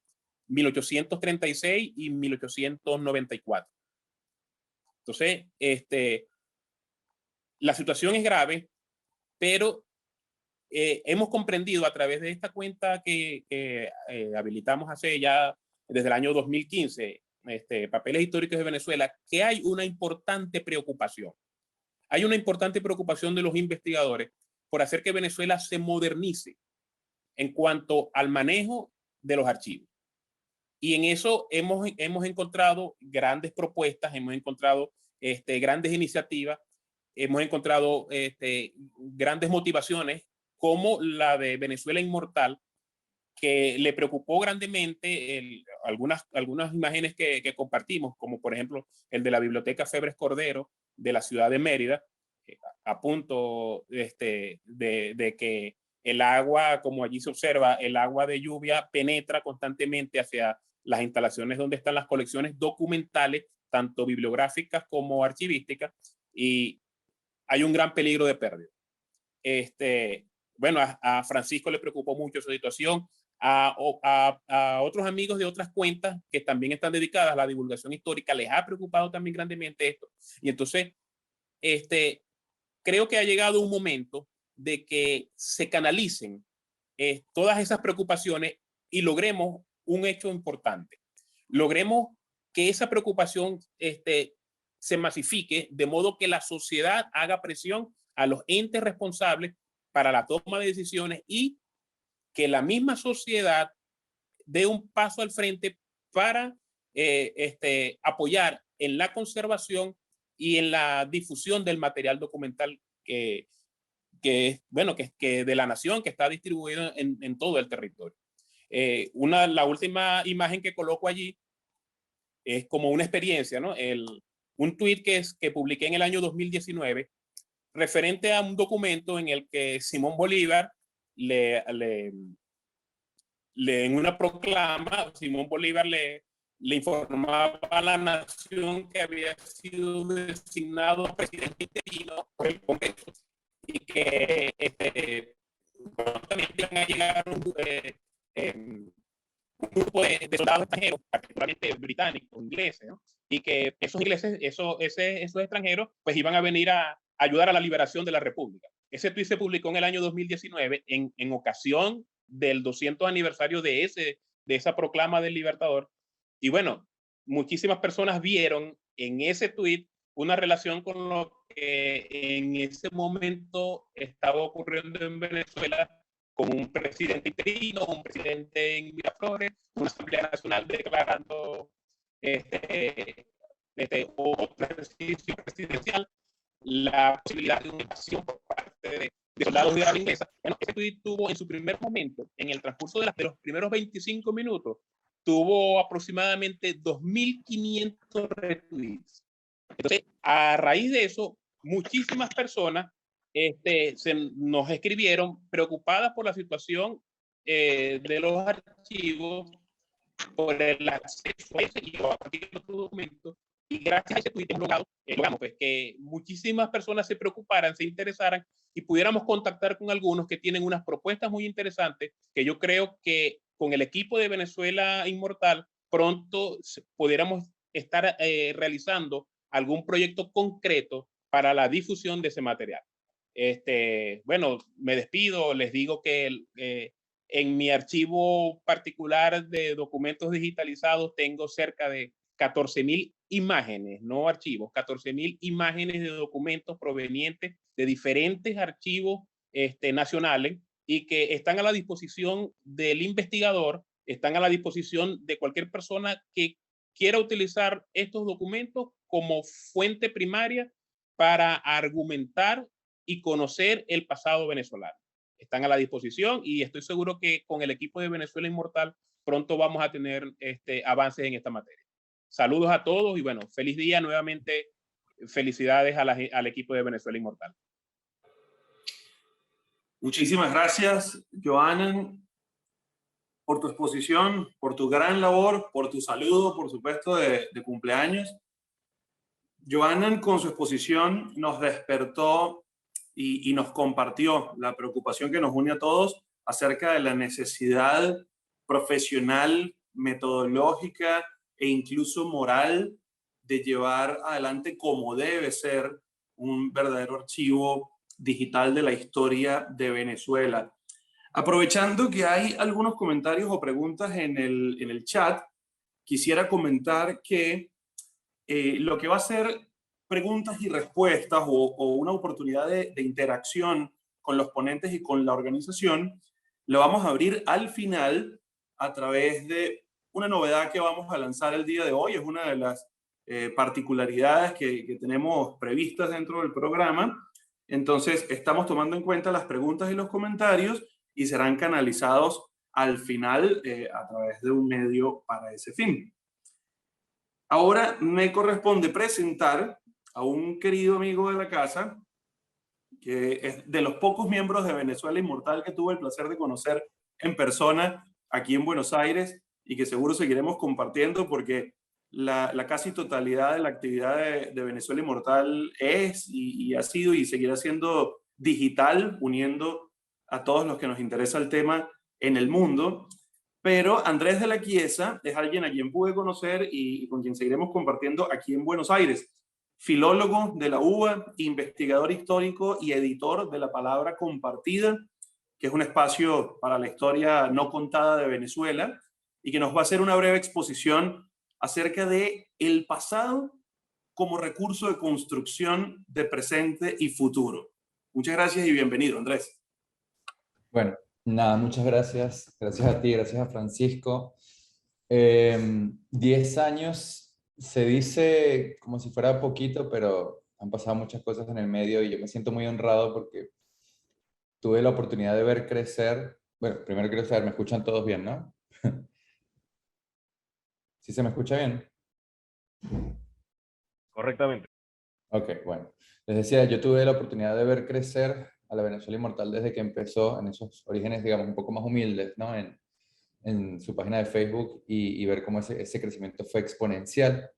1836 y 1894. Entonces, la situación es grave, pero hemos comprendido a través de esta cuenta que habilitamos hace ya desde el año 2015, Papeles Históricos de Venezuela, que hay una importante preocupación. Hay una importante preocupación de los investigadores por hacer que Venezuela se modernice en cuanto al manejo de los archivos. Y en eso hemos encontrado grandes propuestas, hemos encontrado grandes iniciativas, hemos encontrado grandes motivaciones, como la de Venezuela Inmortal, que le preocupó grandemente algunas imágenes que compartimos, como por ejemplo el de la Biblioteca Febres Cordero de la ciudad de Mérida, a punto de que el agua, como allí se observa, el agua de lluvia penetra constantemente hacia las instalaciones donde están las colecciones documentales, tanto bibliográficas como archivísticas, y hay un gran peligro de pérdida. Bueno, a Francisco le preocupó mucho esa situación, a otros amigos de otras cuentas que también están dedicadas a la divulgación histórica les ha preocupado también grandemente esto. Y entonces, creo que ha llegado un momento de que se canalicen todas esas preocupaciones y logremos un hecho importante. Logremos que esa preocupación se masifique, de modo que la sociedad haga presión a los entes responsables para la toma de decisiones, y que la misma sociedad dé un paso al frente para apoyar en la conservación y en la difusión del material documental que de la nación, que está distribuido en todo el territorio. La última imagen que coloco allí es como una experiencia, ¿no? Un tweet que publiqué en el año 2019 referente a un documento en el que Simón Bolívar en una proclama, Simón Bolívar le informaba a la nación que había sido designado presidente interino por el Congreso, y que también iban a llegar un grupo de soldados extranjeros, particularmente británicos, ingleses, ¿no? Y que esos ingleses, esos extranjeros, pues iban a venir a ayudar a la liberación de la República. Ese tuit se publicó en el año 2019 en ocasión del 200 aniversario de esa proclama del Libertador. Y bueno, muchísimas personas vieron en ese tuit una relación con lo que en ese momento estaba ocurriendo en Venezuela, con un presidente interino, un presidente en Miraflores, una Asamblea Nacional declarando otro ejercicio presidencial, la posibilidad de una invasión por parte de soldados de la inglesa. Bueno, ese tweet tuvo en su primer momento, en el transcurso de los primeros 25 minutos, tuvo aproximadamente 2.500 retweets. Entonces, a raíz de eso, muchísimas personas nos escribieron preocupadas por la situación de los archivos, por el acceso a ese y a partir de otros documentos. Y gracias a ese tweet logramos pues, que muchísimas personas se preocuparan, se interesaran y pudiéramos contactar con algunos que tienen unas propuestas muy interesantes, que yo creo que con el equipo de Venezuela Inmortal pronto pudiéramos estar realizando algún proyecto concreto para la difusión de ese material. Bueno, me despido, les digo que en mi archivo particular de documentos digitalizados tengo cerca de 14.000 imágenes, no archivos, 14.000 imágenes de documentos provenientes de diferentes archivos nacionales y que están a la disposición del investigador, están a la disposición de cualquier persona que quiera utilizar estos documentos como fuente primaria para argumentar y conocer el pasado venezolano. Están a la disposición y estoy seguro que con el equipo de Venezuela Inmortal pronto vamos a tener avances en esta materia. Saludos a todos y bueno, feliz día nuevamente. Felicidades al equipo de Venezuela Inmortal. Muchísimas gracias, Johanan, por tu exposición, por tu gran labor, por tu saludo, por supuesto, de cumpleaños. Johanan, con su exposición, nos despertó y nos compartió la preocupación que nos une a todos acerca de la necesidad profesional, metodológica e incluso moral de llevar adelante como debe ser un verdadero archivo digital de la historia de Venezuela. Aprovechando que hay algunos comentarios o preguntas en el chat, quisiera comentar que lo que va a ser preguntas y respuestas o una oportunidad de interacción con los ponentes y con la organización, lo vamos a abrir al final a través de una novedad que vamos a lanzar el día de hoy. Es una de las particularidades que tenemos previstas dentro del programa. Entonces, estamos tomando en cuenta las preguntas y los comentarios y serán canalizados al final a través de un medio para ese fin. Ahora me corresponde presentar a un querido amigo de la casa, que es de los pocos miembros de Venezuela Inmortal que tuve el placer de conocer en persona aquí en Buenos Aires y que seguro seguiremos compartiendo porque la casi totalidad de la actividad de Venezuela Inmortal es y ha sido y seguirá siendo digital, uniendo a todos los que nos interesa el tema en el mundo. Pero Andrés de la Chiesa es alguien a quien pude conocer y con quien seguiremos compartiendo aquí en Buenos Aires. Filólogo de la UBA, investigador histórico y editor de La Palabra Compartida, que es un espacio para la historia no contada de Venezuela y que nos va a hacer una breve exposición acerca de el pasado como recurso de construcción de presente y futuro. Muchas gracias y bienvenido, Andrés. Bueno, nada, muchas gracias. Gracias a ti, gracias a Francisco. 10 años se dice como si fuera poquito, pero han pasado muchas cosas en el medio y yo me siento muy honrado porque tuve la oportunidad de ver crecer. Bueno, primero quiero saber, ¿me escuchan todos bien, no? ¿Sí se me escucha bien? Correctamente. Ok, bueno. Les decía, yo tuve la oportunidad de ver crecer a la Venezuela Inmortal desde que empezó en esos orígenes, digamos, un poco más humildes, ¿no? En su página de Facebook y ver cómo ese crecimiento fue exponencial.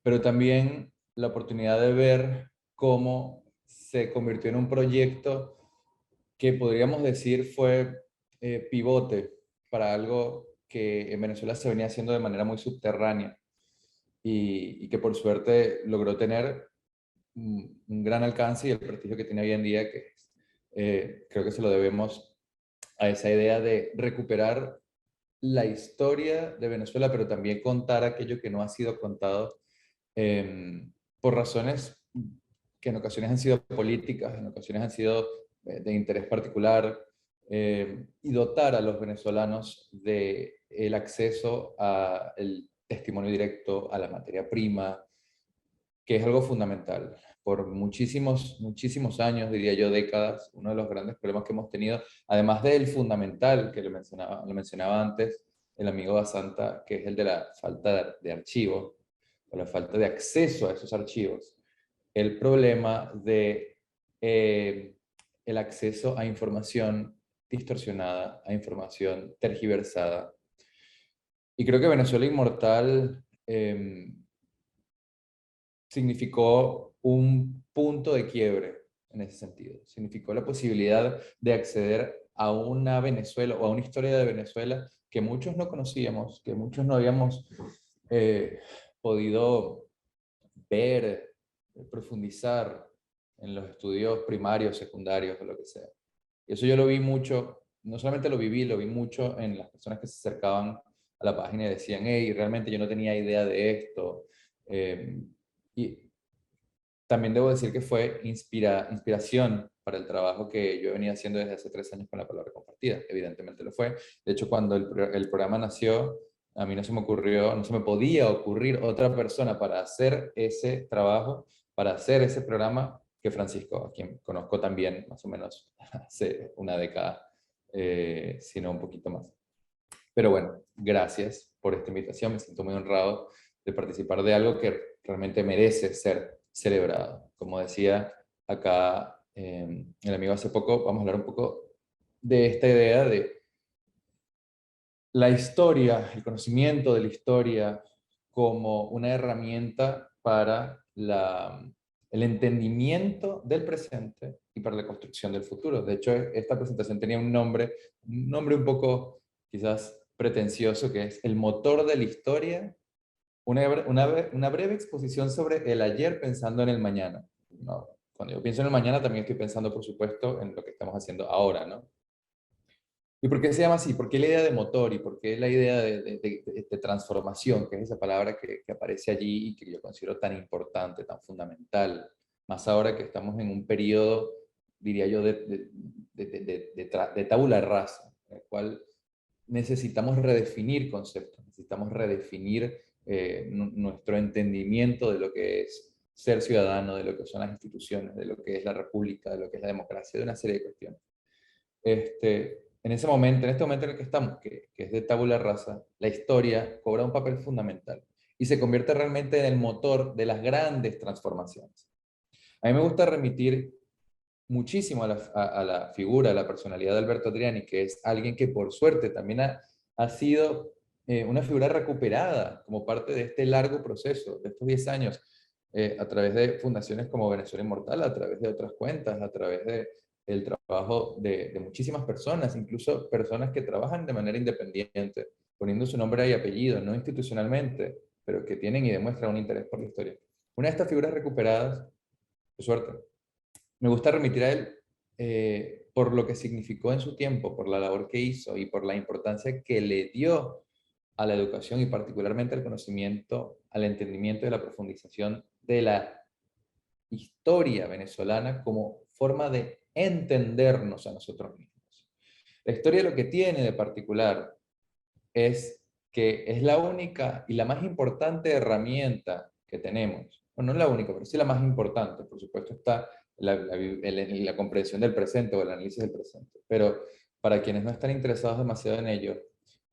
Pero también la oportunidad de ver cómo se convirtió en un proyecto que podríamos decir fue pivote para algo que en Venezuela se venía haciendo de manera muy subterránea y que por suerte logró tener un gran alcance y el prestigio que tiene hoy en día, que creo que se lo debemos a esa idea de recuperar la historia de Venezuela, pero también contar aquello que no ha sido contado por razones que en ocasiones han sido políticas, en ocasiones han sido de interés particular, y dotar a los venezolanos del acceso al testimonio directo, a la materia prima, que es algo fundamental. Por muchísimos años, diría yo décadas, uno de los grandes problemas que hemos tenido, además del fundamental que lo mencionaba antes el amigo Basanta, que es el de la falta de archivo, o la falta de acceso a esos archivos, el problema de el acceso a información distorsionada, a información tergiversada. Y creo que Venezuela Inmortal significó un punto de quiebre en ese sentido. Significó la posibilidad de acceder a una Venezuela o a una historia de Venezuela que muchos no conocíamos, que muchos no habíamos podido ver, profundizar, en los estudios primarios, secundarios o lo que sea. Y eso yo lo vi mucho, no solamente lo viví, lo vi mucho en las personas que se acercaban a la página y decían, hey, realmente yo no tenía idea de esto. Y también debo decir que fue inspiración para el trabajo que yo venía haciendo desde hace 3 años con la palabra compartida. Evidentemente lo fue. De hecho, cuando el programa nació, a mí no se me podía ocurrir otra persona para hacer ese trabajo, para hacer ese programa, que Francisco, a quien conozco también más o menos hace una década, sino un poquito más. Pero bueno, gracias por esta invitación. Me siento muy honrado de participar de algo que realmente merece ser celebrado. Como decía acá el amigo hace poco, vamos a hablar un poco de esta idea de la historia, el conocimiento de la historia como una herramienta para el entendimiento del presente y para la construcción del futuro. De hecho, esta presentación tenía un nombre un poco quizás pretencioso, que es el motor de la historia, una breve exposición sobre el ayer pensando en el mañana. No, cuando yo pienso en el mañana también estoy pensando, por supuesto, en lo que estamos haciendo ahora, ¿no? ¿Y por qué se llama así? ¿Por qué la idea de motor y por qué la idea de transformación, que es esa palabra que aparece allí y que yo considero tan importante, tan fundamental? Más ahora que estamos en un periodo, diría yo, de tabula rasa, en el cual necesitamos redefinir conceptos, necesitamos redefinir nuestro entendimiento de lo que es ser ciudadano, de lo que son las instituciones, de lo que es la república, de lo que es la democracia, de una serie de cuestiones. En este momento en el que estamos, que es de tabula rasa, la historia cobra un papel fundamental y se convierte realmente en el motor de las grandes transformaciones. A mí me gusta remitir muchísimo a la figura, a la personalidad de Alberto Adriani, que es alguien que por suerte también ha sido una figura recuperada como parte de este largo proceso, de estos 10 años, a través de fundaciones como Venezuela Inmortal, a través de otras cuentas, a través del trabajo de muchísimas personas, incluso personas que trabajan de manera independiente, poniendo su nombre y apellido, no institucionalmente, pero que tienen y demuestran un interés por la historia. Una de estas figuras recuperadas, por suerte, me gusta remitir a él por lo que significó en su tiempo, por la labor que hizo y por la importancia que le dio a la educación y particularmente al conocimiento, al entendimiento y a la profundización de la historia venezolana como forma de entendernos a nosotros mismos. La historia lo que tiene de particular es que es la única y la más importante herramienta que tenemos. Bueno, no la única, pero sí la más importante. Por supuesto está la comprensión del presente o el análisis del presente. Pero para quienes no están interesados demasiado en ello,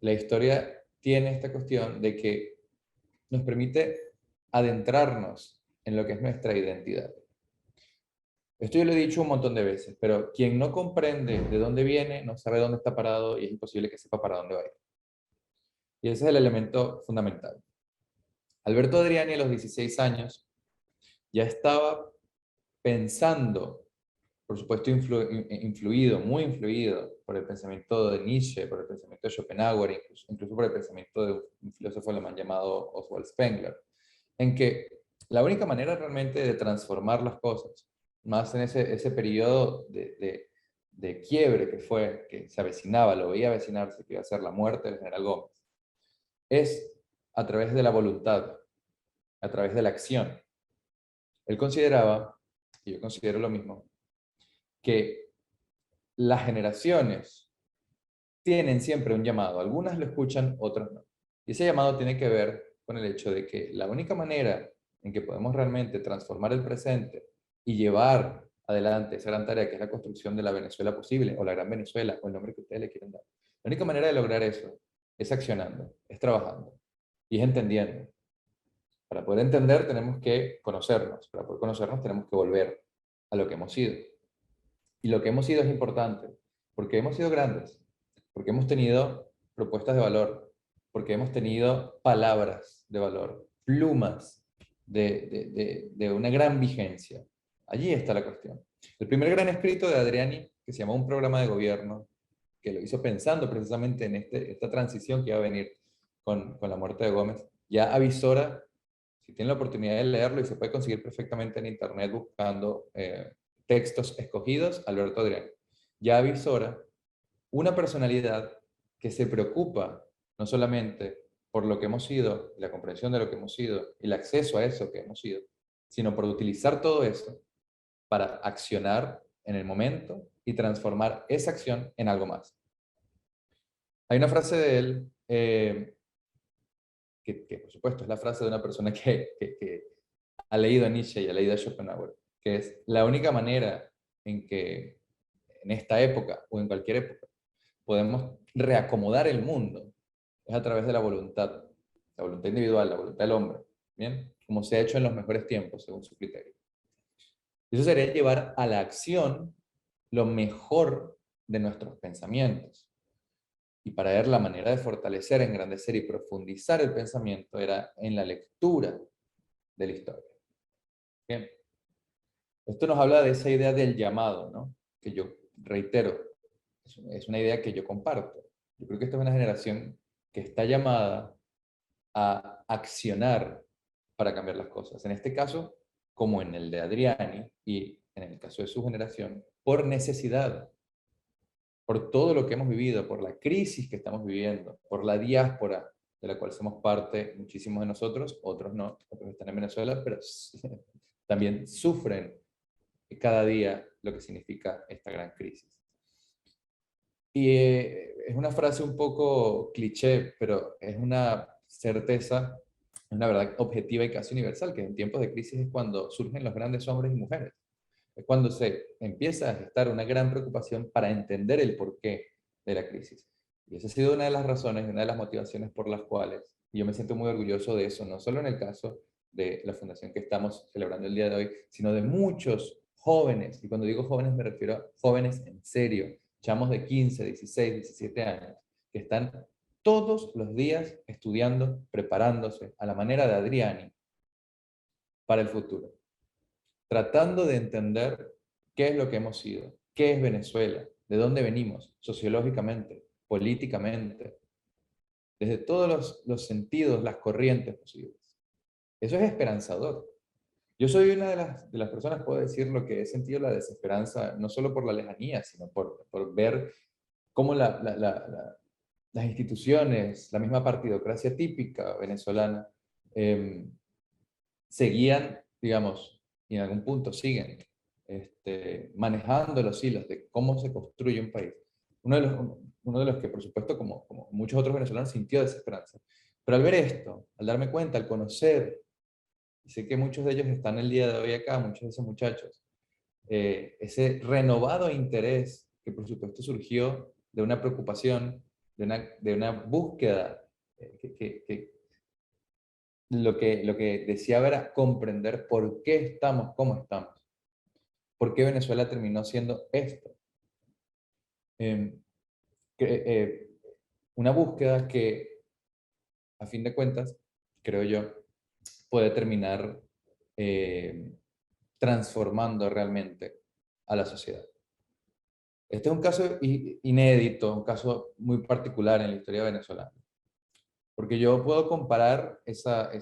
la historia tiene esta cuestión de que nos permite adentrarnos en lo que es nuestra identidad. Esto yo lo he dicho un montón de veces, pero quien no comprende de dónde viene, no sabe dónde está parado y es imposible que sepa para dónde va a ir. Y ese es el elemento fundamental. Alberto Adriani a los 16 años ya estaba pensando, por supuesto muy influido por el pensamiento de Nietzsche, por el pensamiento de Schopenhauer, incluso por el pensamiento de un filósofo alemán llamado Oswald Spengler, en que la única manera realmente de transformar las cosas, más en ese periodo de quiebre que se avecinaba, lo veía avecinarse, que iba a ser la muerte del general Gómez, es a través de la voluntad, a través de la acción. Él consideraba, y yo considero lo mismo, que las generaciones tienen siempre un llamado. Algunas lo escuchan, otras no. Y ese llamado tiene que ver con el hecho de que la única manera en que podemos realmente transformar el presente y llevar adelante esa gran tarea que es la construcción de la Venezuela posible, o la Gran Venezuela, o el nombre que ustedes le quieran dar. La única manera de lograr eso es accionando, es trabajando y es entendiendo. Para poder entender tenemos que conocernos. Para poder conocernos tenemos que volver a lo que hemos sido. Y lo que hemos sido es importante, porque hemos sido grandes, porque hemos tenido propuestas de valor, porque hemos tenido palabras de valor, plumas de una gran vigencia. Allí está la cuestión. El primer gran escrito de Adriani, que se llamó Un programa de gobierno, que lo hizo pensando precisamente en esta transición que iba a venir con la muerte de Gómez, ya avisora Si tienen la oportunidad de leerlo, y se puede conseguir perfectamente en internet buscando textos escogidos, Alberto Adriani. Ya avisora una personalidad que se preocupa no solamente por lo que hemos sido, la comprensión de lo que hemos sido, y el acceso a eso que hemos sido, sino por utilizar todo eso para accionar en el momento y transformar esa acción en algo más. Hay una frase de él, que por supuesto es la frase de una persona que ha leído a Nietzsche y ha leído a Schopenhauer, que es: la única manera en que en esta época o en cualquier época podemos reacomodar el mundo es a través de la voluntad individual, la voluntad del hombre, ¿bien? Como se ha hecho en los mejores tiempos, según su criterio. Eso sería llevar a la acción lo mejor de nuestros pensamientos. Y para él la manera de fortalecer, engrandecer y profundizar el pensamiento era en la lectura de la historia. Bien. Esto nos habla de esa idea del llamado, ¿no? Que yo reitero, es una idea que yo comparto. Yo creo que esta es una generación que está llamada a accionar para cambiar las cosas. En este caso, como en el de Adriani y en el caso de su generación, por necesidad, por todo lo que hemos vivido, por la crisis que estamos viviendo, por la diáspora de la cual somos parte muchísimos de nosotros, otros no, otros están en Venezuela, pero también sufren cada día lo que significa esta gran crisis. Y es una frase un poco cliché, pero es una certeza, una verdad objetiva y casi universal, que en tiempos de crisis es cuando surgen los grandes hombres y mujeres. Es cuando se empieza a gestar una gran preocupación para entender el porqué de la crisis. Y esa ha sido una de las razones, una de las motivaciones por las cuales yo me siento muy orgulloso de eso, no solo en el caso de la fundación que estamos celebrando el día de hoy, sino de muchos jóvenes, y cuando digo jóvenes me refiero a jóvenes en serio, chamos de 15, 16, 17 años, que están todos los días estudiando, preparándose a la manera de Adriani para el futuro, tratando de entender qué es lo que hemos sido, qué es Venezuela, de dónde venimos, sociológicamente, políticamente, desde todos los sentidos, las corrientes posibles. Eso es esperanzador. Yo soy una de las personas, puedo decir, lo que he sentido la desesperanza, no solo por la lejanía, sino por ver cómo las instituciones, la misma partidocracia típica venezolana, seguían, digamos, y en algún punto siguen, manejando los hilos de cómo se construye un país. Uno de los que, por supuesto, como muchos otros venezolanos, sintió desesperanza. Pero al ver esto, al darme cuenta, al conocer, y sé que muchos de ellos están el día de hoy acá, muchos de esos muchachos, ese renovado interés que por supuesto surgió de una preocupación, de una búsqueda, lo que deseaba era comprender por qué estamos como estamos, por qué Venezuela terminó siendo esto. Una búsqueda que, a fin de cuentas, creo yo, puede terminar transformando realmente a la sociedad. Este es un caso inédito, un caso muy particular en la historia venezolana, porque yo puedo comparar esa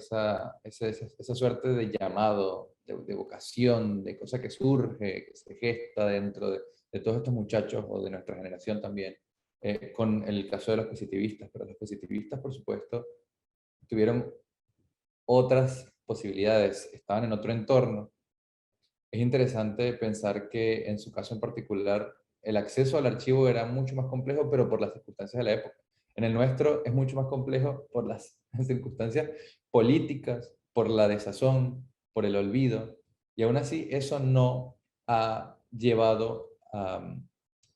suerte de llamado, de vocación, de cosa que surge, que se gesta dentro de todos estos muchachos o de nuestra generación también, con el caso de los positivistas. Pero los positivistas, por supuesto, tuvieron otras posibilidades, estaban en otro entorno. Es interesante pensar que en su caso en particular el acceso al archivo era mucho más complejo, pero por las circunstancias de la época. En el nuestro es mucho más complejo por las circunstancias políticas, por la desazón, por el olvido, y aún así eso no ha llevado a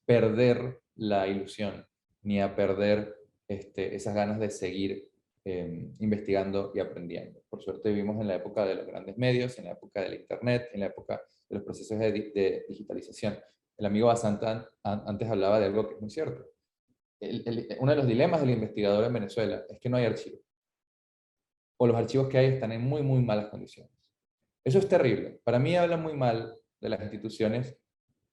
perder la ilusión, ni a perder esas ganas de seguir investigando y aprendiendo. Por suerte vivimos en la época de los grandes medios, en la época del internet, en la época de los procesos de digitalización. El amigo Basanta antes hablaba de algo que es muy cierto. Uno de los dilemas del investigador en Venezuela es que no hay archivos. O los archivos que hay están en muy, muy malas condiciones. Eso es terrible. Para mí habla muy mal de las instituciones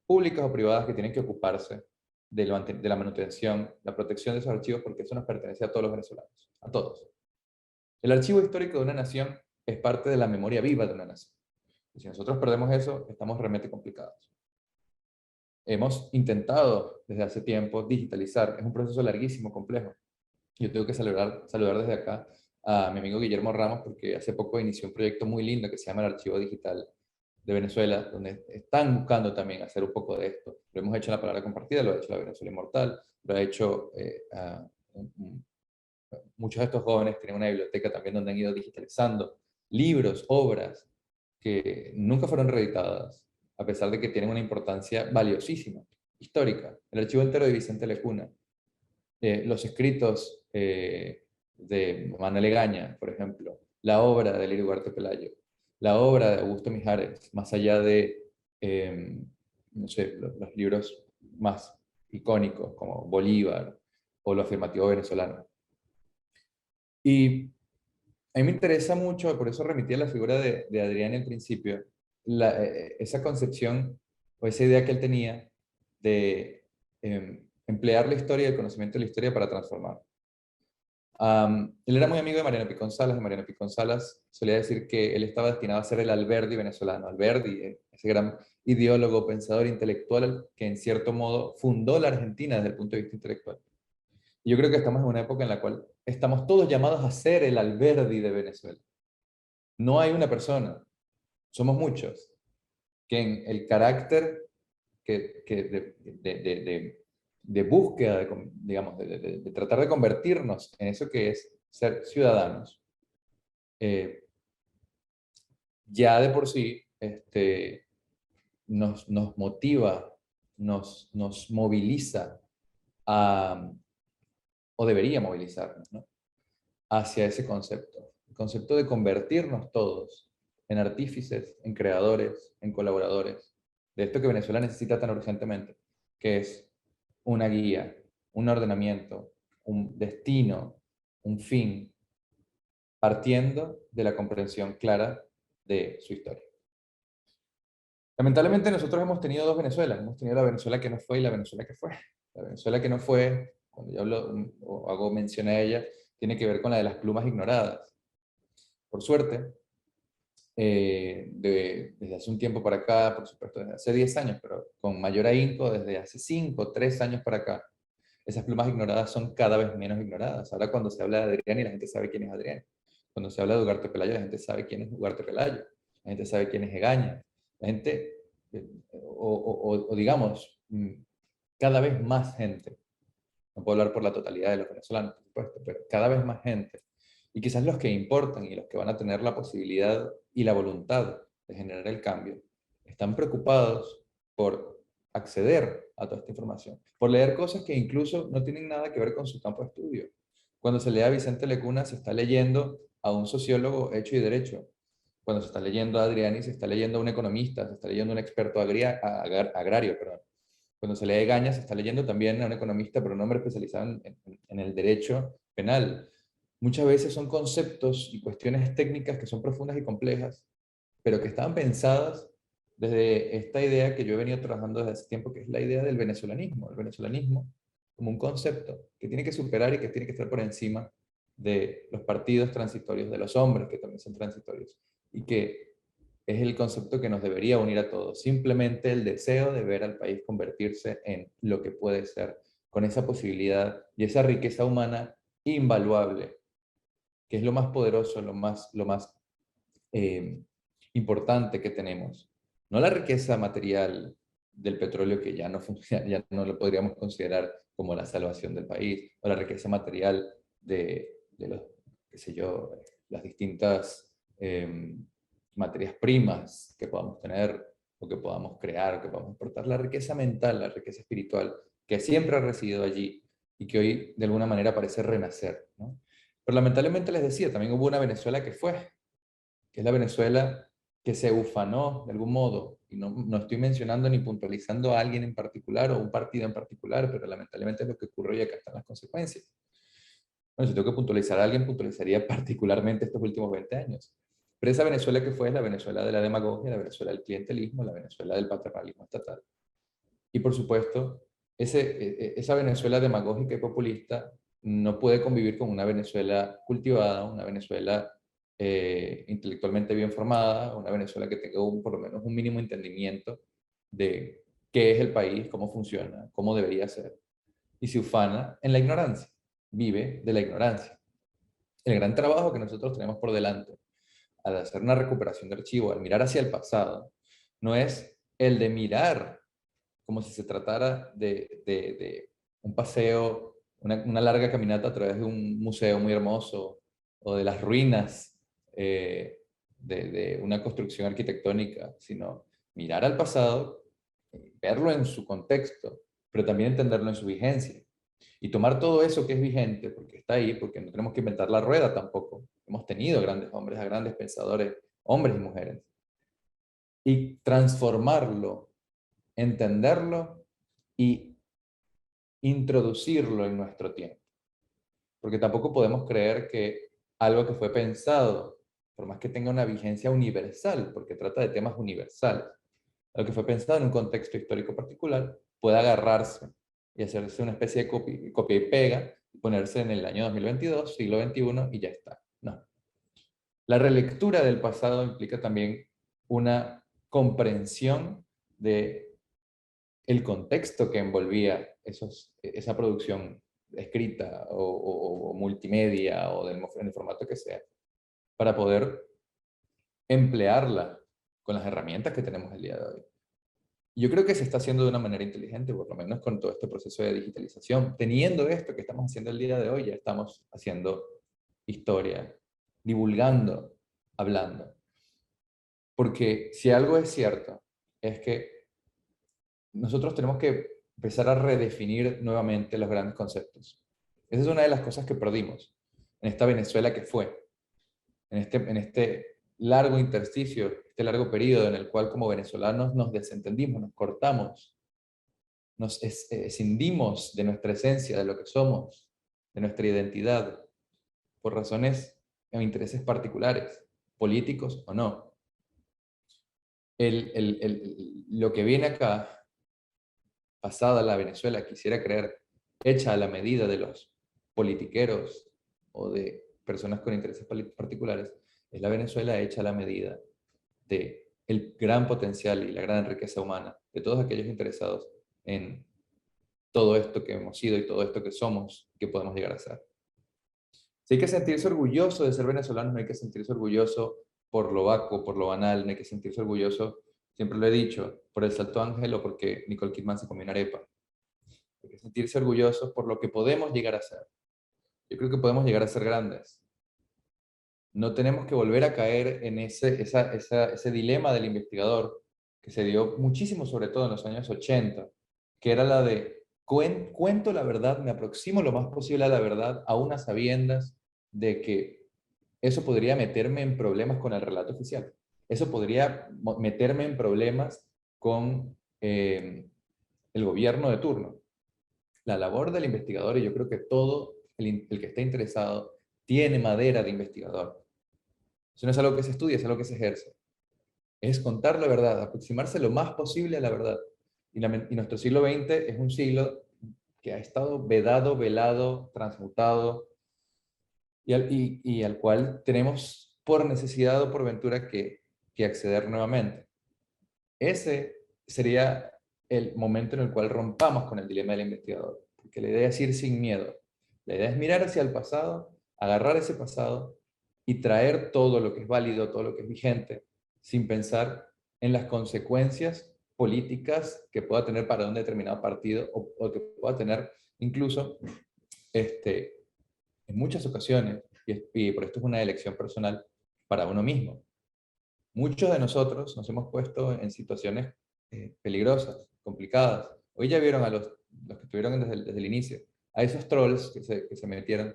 públicas o privadas que tienen que ocuparse de la manutención, la protección de esos archivos, porque eso nos pertenece a todos los venezolanos, a todos. El archivo histórico de una nación es parte de la memoria viva de una nación. Y si nosotros perdemos eso, estamos realmente complicados. Hemos intentado desde hace tiempo digitalizar, es un proceso larguísimo, complejo. Yo tengo que saludar desde acá a mi amigo Guillermo Ramos, porque hace poco inició un proyecto muy lindo que se llama el Archivo Digital de Venezuela, donde están buscando también hacer un poco de esto. Lo hemos hecho en la Palabra Compartida, lo ha hecho la Venezuela Inmortal, lo ha hecho muchos de estos jóvenes tienen una biblioteca también donde han ido digitalizando libros, obras que nunca fueron reeditadas, a pesar de que tienen una importancia valiosísima, histórica. El archivo entero de Vicente Lecuna, los escritos de Manuel Egaña, por ejemplo, la obra de Lirio Ugarte Pelayo, la obra de Augusto Mijares, más allá de, no sé, los libros más icónicos como Bolívar o Lo Afirmativo Venezolano. Y a mí me interesa mucho, por eso remití a la figura de Adrián al principio, esa concepción o esa idea que él tenía de emplear la historia y el conocimiento de la historia para transformar. Él era muy amigo de Mariano Picón Salas, y Mariano Picón Salas solía decir que él estaba destinado a ser el Alberdi venezolano. Alberdi, ese gran ideólogo, pensador, intelectual, que en cierto modo fundó la Argentina desde el punto de vista intelectual. Y yo creo que estamos en una época en la cual estamos todos llamados a ser el Alberdi de Venezuela. No hay una persona, somos muchos, que en el carácter de búsqueda, digamos, de tratar de convertirnos en eso que es ser ciudadanos, ya de por sí nos motiva, nos moviliza o debería movilizarnos, ¿no?, hacia ese concepto. El concepto de convertirnos todos en artífices, en creadores, en colaboradores, de esto que Venezuela necesita tan urgentemente, que es una guía, un ordenamiento, un destino, un fin, partiendo de la comprensión clara de su historia. Lamentablemente nosotros hemos tenido dos Venezuelas. Hemos tenido la Venezuela que no fue y la Venezuela que fue. La Venezuela que no fue, cuando yo hablo o hago mención a ella, tiene que ver con la de las plumas ignoradas. Por suerte, desde hace un tiempo para acá, por supuesto desde hace 10 años, pero con mayor ahínco desde hace 5, 3 años para acá, esas plumas ignoradas son cada vez menos ignoradas. Ahora cuando se habla de Adrián, y la gente sabe quién es Adrián. Cuando se habla de Ugarte Pelayo, la gente sabe quién es Ugarte Pelayo. La gente sabe quién es Egaña. La gente, o digamos, cada vez más gente, no puedo hablar por la totalidad de los venezolanos, por supuesto, pero cada vez más gente, y quizás los que importan y los que van a tener la posibilidad y la voluntad de generar el cambio, están preocupados por acceder a toda esta información, por leer cosas que incluso no tienen nada que ver con su campo de estudio. Cuando se lee a Vicente Lecuna, se está leyendo a un sociólogo hecho y derecho. Cuando se está leyendo a Adriani, se está leyendo a un economista, se está leyendo a un experto agrario, perdón. Cuando se lee a Egaña, se está leyendo también a un economista, pero un hombre especializado en el derecho penal. Muchas veces son conceptos y cuestiones técnicas que son profundas y complejas, pero que estaban pensadas desde esta idea que yo he venido trabajando desde hace tiempo, que es la idea del venezolanismo. El venezolanismo como un concepto que tiene que superar y que tiene que estar por encima de los partidos transitorios, de los hombres que también son transitorios, y que es el concepto que nos debería unir a todos. Simplemente el deseo de ver al país convertirse en lo que puede ser, con esa posibilidad y esa riqueza humana invaluable, que es lo más poderoso, lo más importante que tenemos. No la riqueza material del petróleo, que ya no lo podríamos considerar como la salvación del país, o la riqueza material de los, qué sé yo, las distintas materias primas que podamos tener, o que podamos crear, o que podamos aportar. La riqueza mental, la riqueza espiritual, que siempre ha residido allí, y que hoy de alguna manera parece renacer, ¿no? Pero lamentablemente, les decía, también hubo una Venezuela que fue, que es la Venezuela que se ufanó de algún modo, y no estoy mencionando ni puntualizando a alguien en particular o un partido en particular, pero lamentablemente es lo que ocurrió y acá están las consecuencias. Bueno, si tengo que puntualizar a alguien, puntualizaría particularmente estos últimos 20 años. Pero esa Venezuela que fue es la Venezuela de la demagogia, la Venezuela del clientelismo, la Venezuela del paternalismo estatal. Y por supuesto, esa Venezuela demagógica y populista no puede convivir con una Venezuela cultivada, una Venezuela intelectualmente bien formada, una Venezuela que tenga por lo menos un mínimo entendimiento de qué es el país, cómo funciona, cómo debería ser, y se ufana en la ignorancia, vive de la ignorancia. El gran trabajo que nosotros tenemos por delante al hacer una recuperación de archivo, al mirar hacia el pasado, no es el de mirar como si se tratara de un paseo, una larga caminata a través de un museo muy hermoso, o de las ruinas de una construcción arquitectónica, sino mirar al pasado, verlo en su contexto, pero también entenderlo en su vigencia. Y tomar todo eso que es vigente, porque está ahí, porque no tenemos que inventar la rueda tampoco. Hemos tenido grandes hombres, a grandes pensadores, hombres y mujeres. Y transformarlo, entenderlo y introducirlo en nuestro tiempo. Porque tampoco podemos creer que algo que fue pensado, por más que tenga una vigencia universal, porque trata de temas universales, algo que fue pensado en un contexto histórico particular, puede agarrarse y hacerse una especie de copia y pega, y ponerse en el año 2022, siglo XXI, y ya está. No. La relectura del pasado implica también una comprensión de el contexto que envolvía esa producción escrita o multimedia o en el formato que sea, para poder emplearla con las herramientas que tenemos el día de hoy. Yo creo que se está haciendo de una manera inteligente, por lo menos con todo este proceso de digitalización. Teniendo esto que estamos haciendo el día de hoy, ya estamos haciendo historia, divulgando, hablando. Porque si algo es cierto, es que nosotros tenemos que empezar a redefinir nuevamente los grandes conceptos. Esa es una de las cosas que perdimos en esta Venezuela que fue, en este largo intersticio, este largo periodo en el cual como venezolanos nos desentendimos, nos cortamos, nos escindimos de nuestra esencia, de lo que somos, de nuestra identidad, por razones o intereses particulares, políticos o no. Lo que viene acá, pasada la Venezuela, quisiera creer, hecha a la medida de los politiqueros o de personas con intereses particulares, es la Venezuela hecha a la medida de el gran potencial y la gran riqueza humana de todos aquellos interesados en todo esto que hemos sido y todo esto que somos y que podemos llegar a ser. Si hay que sentirse orgulloso de ser venezolano, no hay que sentirse orgulloso por lo vacuo, por lo banal, no hay que sentirse orgulloso, siempre lo he dicho, por el Salto Ángel o porque Nicole Kidman se comió una arepa. Hay que sentirse orgullosos por lo que podemos llegar a ser. Yo creo que podemos llegar a ser grandes. No tenemos que volver a caer en ese dilema del investigador que se dio muchísimo, sobre todo en los años 80, que era la de cuento la verdad, me aproximo lo más posible a la verdad, aún a sabiendas de que eso podría meterme en problemas con el relato oficial. Eso podría meterme en problemas con el gobierno de turno. La labor del investigador, y yo creo que todo el que esté interesado tiene madera de investigador. Eso no es algo que se estudia, es algo que se ejerce. Es contar la verdad, aproximarse lo más posible a la verdad. Y nuestro siglo XX es un siglo que ha estado vedado, velado, transmutado, y al cual tenemos por necesidad o por ventura que acceder nuevamente. Ese sería el momento en el cual rompamos con el dilema del investigador, porque la idea es ir sin miedo. La idea es mirar hacia el pasado, agarrar ese pasado y traer todo lo que es válido, todo lo que es vigente, sin pensar en las consecuencias políticas que pueda tener para un determinado partido o que pueda tener incluso en muchas ocasiones, y por esto es una elección personal, para uno mismo. Muchos de nosotros nos hemos puesto en situaciones peligrosas, complicadas. Hoy ya vieron a los que estuvieron desde el inicio, a esos trolls que se metieron,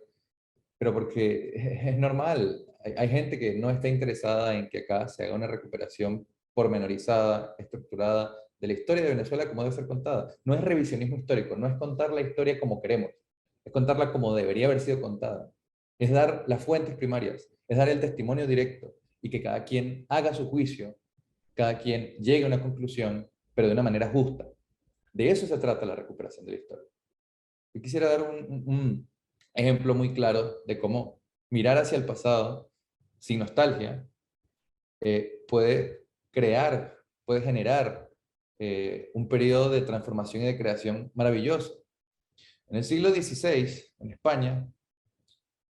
pero porque es normal. Hay gente que no está interesada en que acá se haga una recuperación pormenorizada, estructurada, de la historia de Venezuela como debe ser contada. No es revisionismo histórico, no es contar la historia como queremos, es contarla como debería haber sido contada. Es dar las fuentes primarias, es dar el testimonio directo y que cada quien haga su juicio, cada quien llegue a una conclusión, pero de una manera justa. De eso se trata la recuperación de la historia. Yo quisiera dar un ejemplo muy claro de cómo mirar hacia el pasado sin nostalgia, puede generar un periodo de transformación y de creación maravilloso. En el siglo XVI, en España,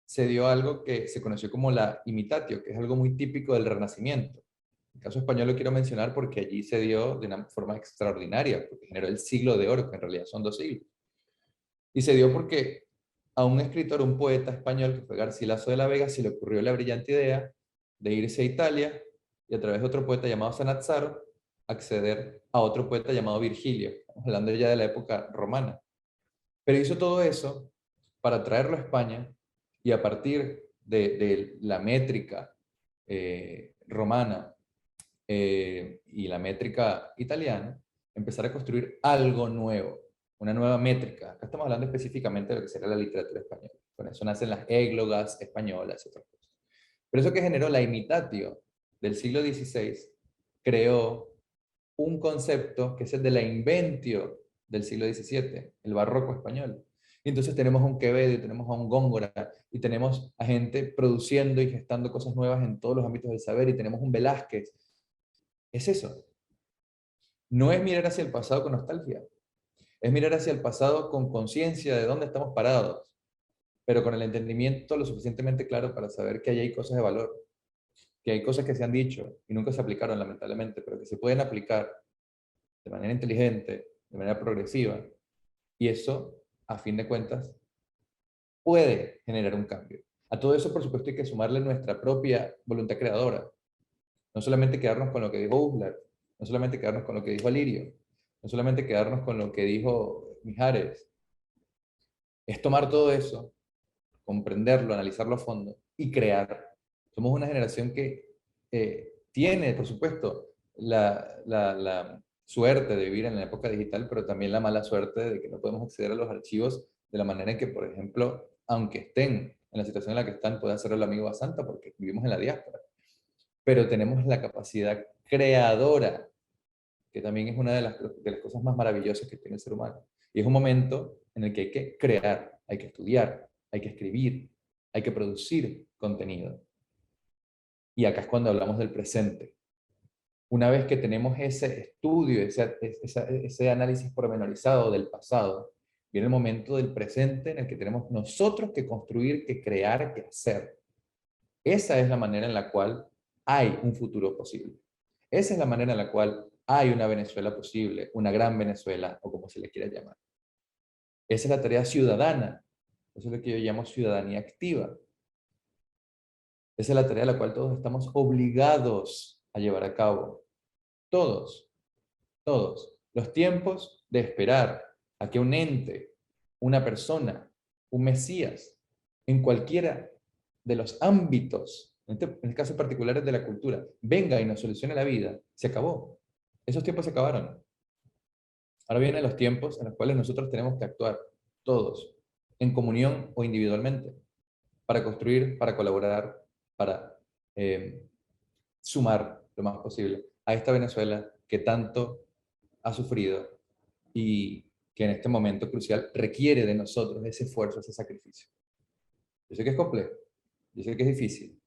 se dio algo que se conoció como la imitatio, que es algo muy típico del Renacimiento. En el caso español lo quiero mencionar porque allí se dio de una forma extraordinaria, porque generó el siglo de oro, que en realidad son 2 siglos. Y se dio porque a un escritor, un poeta español, que fue Garcilaso de la Vega, se le ocurrió la brillante idea de irse a Italia y a través de otro poeta llamado Sanazzaro, acceder a otro poeta llamado Virgilio, estamos hablando ya de la época romana. Pero hizo todo eso para traerlo a España y a partir de la métrica romana y la métrica italiana, empezar a construir algo nuevo, una nueva métrica. Acá estamos hablando específicamente de lo que sería la literatura española. Con eso nacen las églogas españolas y otras cosas. Pero eso que generó la imitatio del siglo XVI creó un concepto que es el de la inventio del siglo XVII, el barroco español. Y entonces tenemos a un Quevedo, y tenemos a un Góngora, y tenemos a gente produciendo y gestando cosas nuevas en todos los ámbitos del saber, y tenemos un Velázquez. Es eso. No es mirar hacia el pasado con nostalgia, es mirar hacia el pasado con conciencia de dónde estamos parados, pero con el entendimiento lo suficientemente claro para saber que ahí hay cosas de valor, que hay cosas que se han dicho y nunca se aplicaron lamentablemente, pero que se pueden aplicar de manera inteligente, de manera progresiva, y eso, a fin de cuentas, puede generar un cambio. A todo eso, por supuesto, hay que sumarle nuestra propia voluntad creadora. No solamente quedarnos con lo que dijo Uslar, no solamente quedarnos con lo que dijo Alirio, no solamente quedarnos con lo que dijo Mijares. Es tomar todo eso, comprenderlo, analizarlo a fondo y crear. Somos una generación que tiene, por supuesto, la suerte de vivir en la época digital, pero también la mala suerte de que no podemos acceder a los archivos de la manera en que, por ejemplo, aunque estén en la situación en la que están, puede hacerlo el amigo Basanta porque vivimos en la diáspora. Pero tenemos la capacidad creadora, que también es una de las cosas más maravillosas que tiene el ser humano. Y es un momento en el que hay que crear, hay que estudiar, hay que escribir, hay que producir contenido. Y acá es cuando hablamos del presente. Una vez que tenemos ese estudio, ese análisis pormenorizado del pasado, viene el momento del presente en el que tenemos nosotros que construir, que crear, que hacer. Esa es la manera en la cual hay un futuro posible. Esa es la manera en la cual hay una Venezuela posible, una gran Venezuela, o como se le quiera llamar. Esa es la tarea ciudadana. Eso es lo que yo llamo ciudadanía activa. Esa es la tarea a la cual todos estamos obligados a llevar a cabo. Todos. Todos. Los tiempos de esperar a que un ente, una persona, un mesías, en cualquiera de los ámbitos, en el caso particular es de la cultura, venga y nos solucione la vida, se acabó. Esos tiempos se acabaron. Ahora vienen los tiempos en los cuales nosotros tenemos que actuar, todos, en comunión o individualmente, para construir, para colaborar, para sumar lo más posible a esta Venezuela que tanto ha sufrido y que en este momento crucial requiere de nosotros ese esfuerzo, ese sacrificio. Yo sé que es complejo, yo sé que es difícil,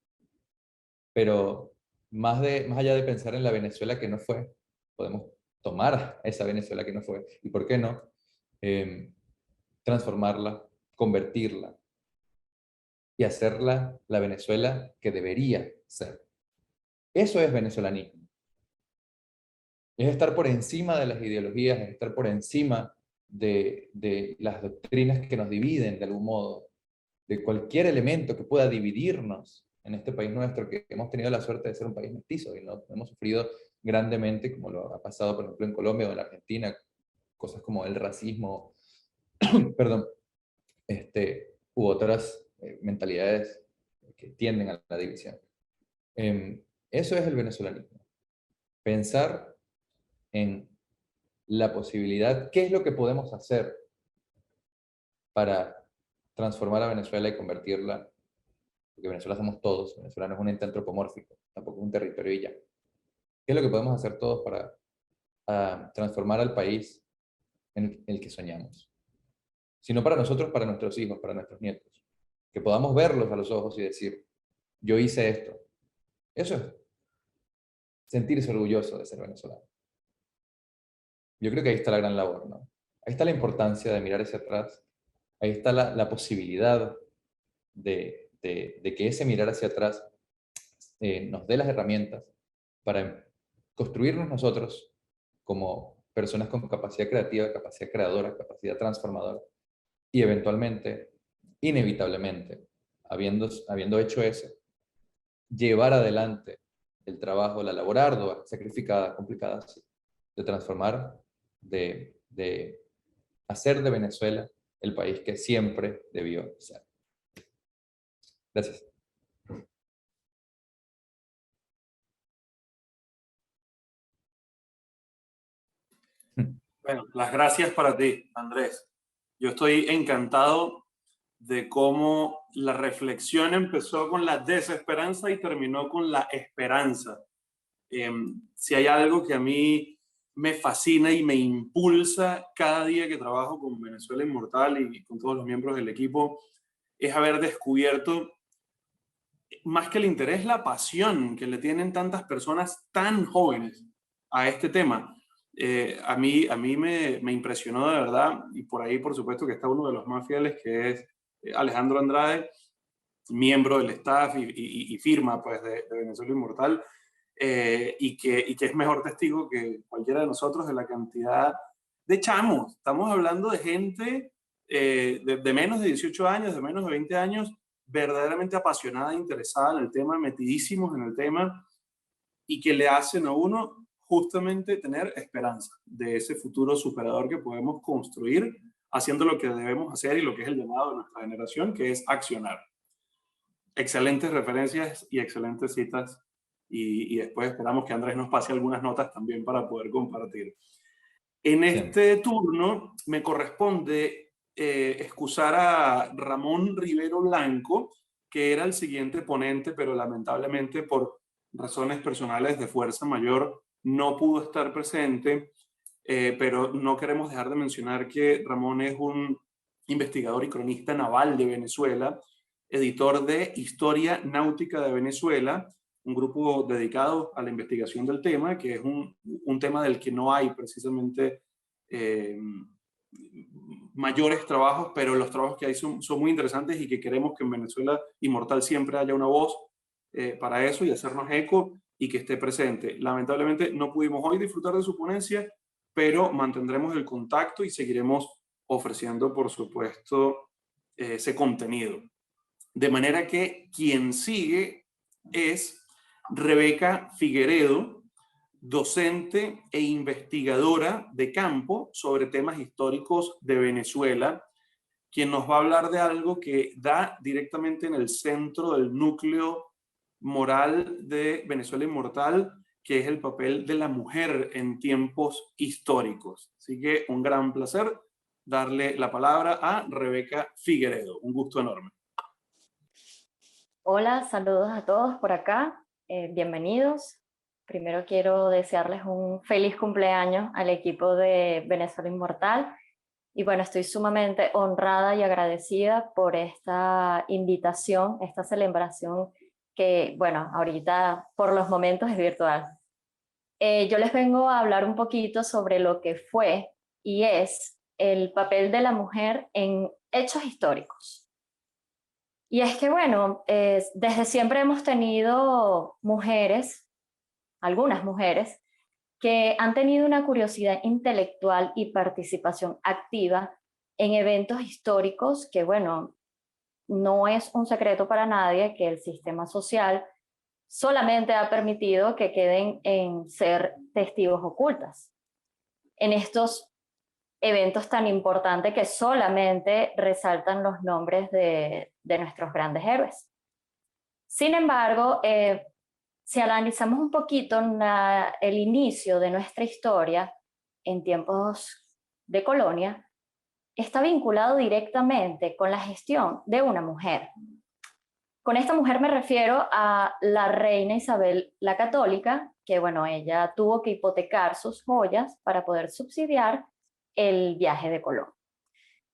pero más allá de pensar en la Venezuela que no fue, podemos tomar esa Venezuela que no fue, y por qué no, transformarla, convertirla, y hacerla la Venezuela que debería ser. Eso es venezolanismo. Es estar por encima de las ideologías, es estar por encima de las doctrinas que nos dividen de algún modo, de cualquier elemento que pueda dividirnos en este país nuestro, que hemos tenido la suerte de ser un país mestizo y no hemos sufrido grandemente, como lo ha pasado, por ejemplo, en Colombia o en Argentina, cosas como el racismo, perdón, u otras mentalidades que tienden a la división. Eso es el venezolanismo. Pensar en la posibilidad, ¿qué es lo que podemos hacer para transformar a Venezuela y convertirla? Porque Venezuela somos todos, Venezuela no es un ente antropomórfico, tampoco es un territorio y ya. ¿Qué es lo que podemos hacer todos para transformar al país en el que soñamos? Si no para nosotros, para nuestros hijos, para nuestros nietos. Que podamos verlos a los ojos y decir, yo hice esto, Eso es sentirse orgulloso de ser venezolano. Yo creo que ahí está la gran labor, ¿no? Ahí está la importancia de mirar hacia atrás, ahí está la posibilidad de que ese mirar hacia atrás nos dé las herramientas para construirnos nosotros como personas con capacidad creativa, capacidad creadora, capacidad transformadora, y eventualmente, inevitablemente, habiendo hecho eso, llevar adelante el trabajo, la labor ardua, sacrificada, complicada, sí, de transformar, de hacer de Venezuela el país que siempre debió ser. Gracias. Bueno, las gracias para ti, Andrés. Yo estoy encantado de cómo la reflexión empezó con la desesperanza y terminó con la esperanza. Si hay algo que a mí me fascina y me impulsa cada día que trabajo con Venezuela Inmortal y con todos los miembros del equipo, es haber descubierto, más que el interés, la pasión que le tienen tantas personas tan jóvenes a este tema. A mí me impresionó de verdad, y por ahí por supuesto que está uno de los más fieles, que es Alejandro Andrade, miembro del staff y firma pues, de Venezuela Inmortal, y que es mejor testigo que cualquiera de nosotros de la cantidad de chamos. Estamos hablando de gente de menos de 18 años, de menos de 20 años, verdaderamente apasionada, interesada en el tema, metidísimos en el tema, y que le hacen a uno justamente tener esperanza de ese futuro superador que podemos construir haciendo lo que debemos hacer y lo que es el llamado de nuestra generación, que es accionar. Excelentes referencias y excelentes citas, y después esperamos que Andrés nos pase algunas notas también para poder compartir. En este turno me corresponde excusar a Ramón Rivero Blanco, que era el siguiente ponente, pero lamentablemente por razones personales de fuerza mayor no pudo estar presente, pero no queremos dejar de mencionar que Ramón es un investigador y cronista naval de Venezuela, editor de Historia Náutica de Venezuela, un grupo dedicado a la investigación del tema, que es un tema del que no hay precisamente mayores trabajos, pero los trabajos que hay son muy interesantes y que queremos que en Venezuela Inmortal siempre haya una voz para eso y hacernos eco y que esté presente. Lamentablemente no pudimos hoy disfrutar de su ponencia, pero mantendremos el contacto y seguiremos ofreciendo, por supuesto, ese contenido. De manera que quien sigue es Rebeca Figueredo, docente e investigadora de campo sobre temas históricos de Venezuela, quien nos va a hablar de algo que da directamente en el centro del núcleo moral de Venezuela Inmortal, que es el papel de la mujer en tiempos históricos. Así que un gran placer darle la palabra a Rebeca Figueredo. Un gusto enorme. Hola, saludos a todos por acá. Bienvenidos. Primero quiero desearles un feliz cumpleaños al equipo de Venezuela Inmortal. Y bueno, estoy sumamente honrada y agradecida por esta invitación, esta celebración que, bueno, ahorita por los momentos es virtual. Yo les vengo a hablar un poquito sobre lo que fue y es el papel de la mujer en hechos históricos. Y es que, bueno, desde siempre hemos tenido mujeres, algunas mujeres, que han tenido una curiosidad intelectual y participación activa en eventos históricos que, bueno, no es un secreto para nadie que el sistema social solamente ha permitido que queden en ser testigos ocultas. En estos eventos tan importantes que solamente resaltan los nombres de nuestros grandes héroes. Sin embargo, si analizamos un poquito el inicio de nuestra historia en tiempos de colonia, está vinculado directamente con la gestión de una mujer. Con esta mujer me refiero a la reina Isabel la Católica, que bueno, ella tuvo que hipotecar sus joyas para poder subsidiar el viaje de Colón.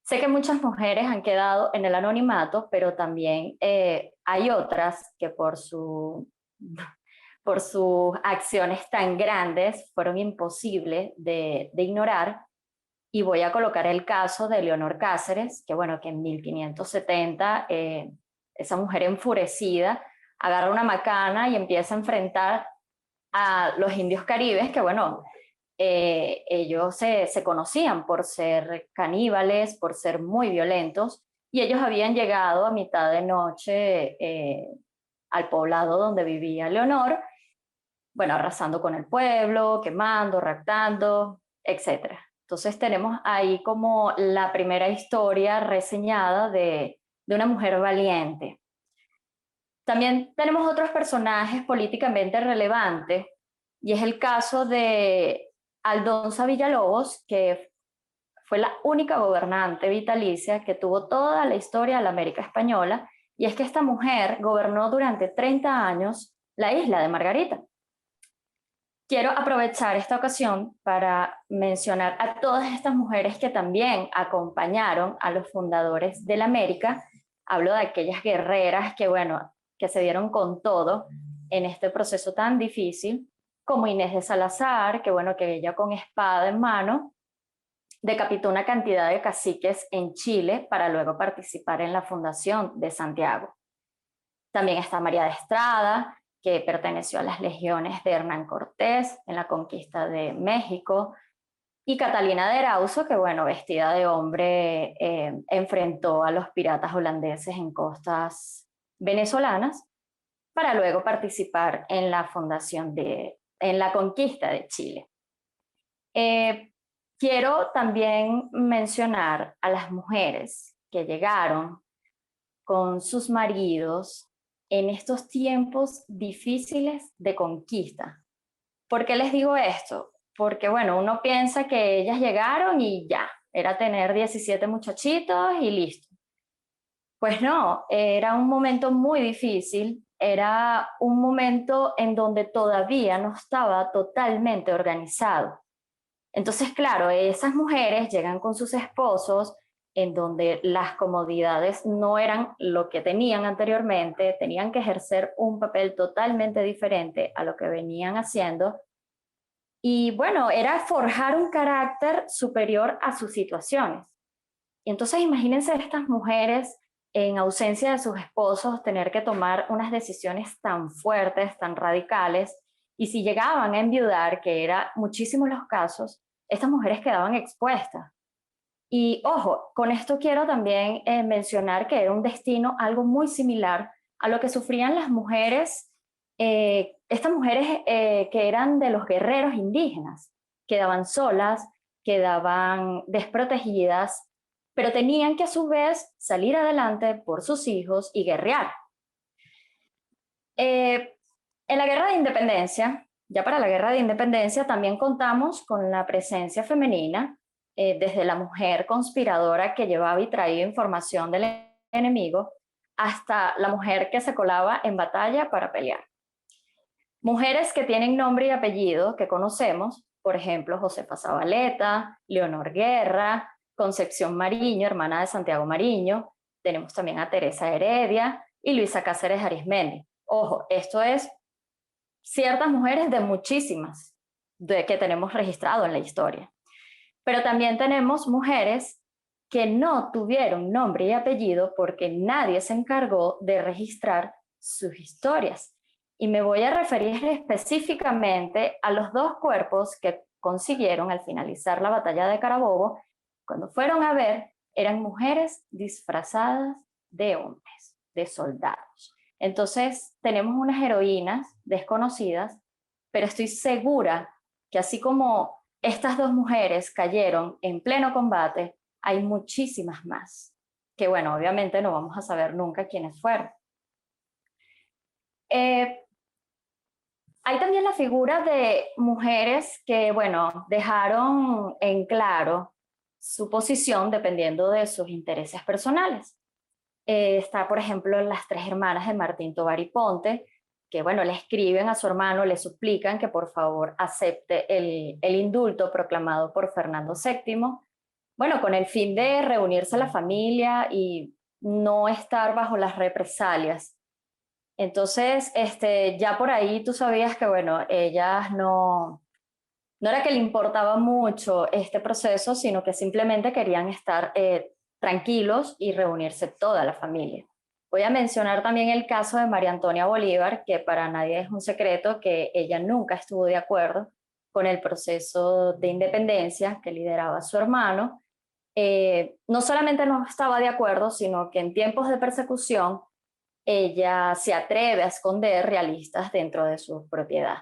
Sé que muchas mujeres han quedado en el anonimato, pero también hay otras que por su por sus acciones tan grandes, fueron imposibles de ignorar. Y voy a colocar el caso de Leonor Cáceres, que bueno, que en 1570 esa mujer enfurecida agarra una macana y empieza a enfrentar a los indios caribes, que bueno, ellos se conocían por ser caníbales, por ser muy violentos, y ellos habían llegado a mitad de noche al poblado donde vivía Leonor, bueno, arrasando con el pueblo, quemando, raptando, etc. Entonces tenemos ahí como la primera historia reseñada de una mujer valiente. También tenemos otros personajes políticamente relevantes, y es el caso de Aldonza Villalobos, que fue la única gobernante vitalicia que tuvo toda la historia de la América Española, y es que esta mujer gobernó durante 30 años la isla de Margarita. Quiero aprovechar esta ocasión para mencionar a todas estas mujeres que también acompañaron a los fundadores de la América. Hablo de aquellas guerreras que, bueno, que se dieron con todo en este proceso tan difícil, como Inés de Salazar, que bueno, que ella con espada en mano decapitó una cantidad de caciques en Chile para luego participar en la fundación de Santiago. También está María de Estrada, que perteneció a las legiones de Hernán Cortés en la conquista de México, y Catalina de Erauso, que bueno, vestida de hombre, enfrentó a los piratas holandeses en costas venezolanas para luego participar en la en la conquista de Chile. Quiero también mencionar a las mujeres que llegaron con sus maridos en estos tiempos difíciles de conquista. ¿Por qué les digo esto? Porque bueno, uno piensa que ellas llegaron y ya, era tener 17 muchachitos y listo. Pues no, era un momento muy difícil, era un momento en donde todavía no estaba totalmente organizado. Entonces, claro, esas mujeres llegan con sus esposos en donde las comodidades no eran lo que tenían anteriormente, tenían que ejercer un papel totalmente diferente a lo que venían haciendo. Y bueno, era forjar un carácter superior a sus situaciones. Y entonces imagínense estas mujeres en ausencia de sus esposos tener que tomar unas decisiones tan fuertes, tan radicales, y si llegaban a enviudar, que eran muchísimos los casos, estas mujeres quedaban expuestas. Y ojo, con esto quiero también mencionar que era un destino algo muy similar a lo que sufrían las mujeres, estas mujeres que eran de los guerreros indígenas, quedaban solas, quedaban desprotegidas, pero tenían que a su vez salir adelante por sus hijos y guerrear. En la Guerra de Independencia, ya para la Guerra de Independencia, también contamos con la presencia femenina, desde la mujer conspiradora que llevaba y traía información del enemigo, hasta la mujer que se colaba en batalla para pelear. Mujeres que tienen nombre y apellido que conocemos, por ejemplo, Josefa Zabaleta, Leonor Guerra, Concepción Mariño, hermana de Santiago Mariño. Tenemos también a Teresa Heredia y Luisa Cáceres Arismendi. Ojo, esto es ciertas mujeres de muchísimas que tenemos registrado en la historia. Pero también tenemos mujeres que no tuvieron nombre y apellido porque nadie se encargó de registrar sus historias. Y me voy a referir específicamente a los dos cuerpos que consiguieron al finalizar la batalla de Carabobo. Cuando fueron a ver, eran mujeres disfrazadas de hombres, de soldados. Entonces, tenemos unas heroínas desconocidas, pero estoy segura que así como estas dos mujeres cayeron en pleno combate, hay muchísimas más, que bueno, obviamente no vamos a saber nunca quiénes fueron. Hay también la figura de mujeres que, bueno, dejaron en claro su posición dependiendo de sus intereses personales. Está, por ejemplo, las tres hermanas de Martín Tovar y Ponte, que, bueno, le escriben a su hermano, le suplican que por favor acepte el indulto proclamado por Fernando VII, bueno, con el fin de reunirse a la familia y no estar bajo las represalias Entonces, ya por ahí tú sabías que, bueno, ellas no era que le importaba mucho este proceso, sino que simplemente querían estar tranquilos y reunirse toda la familia. Voy a mencionar también el caso de María Antonia Bolívar, que para nadie es un secreto que ella nunca estuvo de acuerdo con el proceso de independencia que lideraba su hermano. No solamente no estaba de acuerdo, sino que en tiempos de persecución ella se atreve a esconder realistas dentro de su propiedad.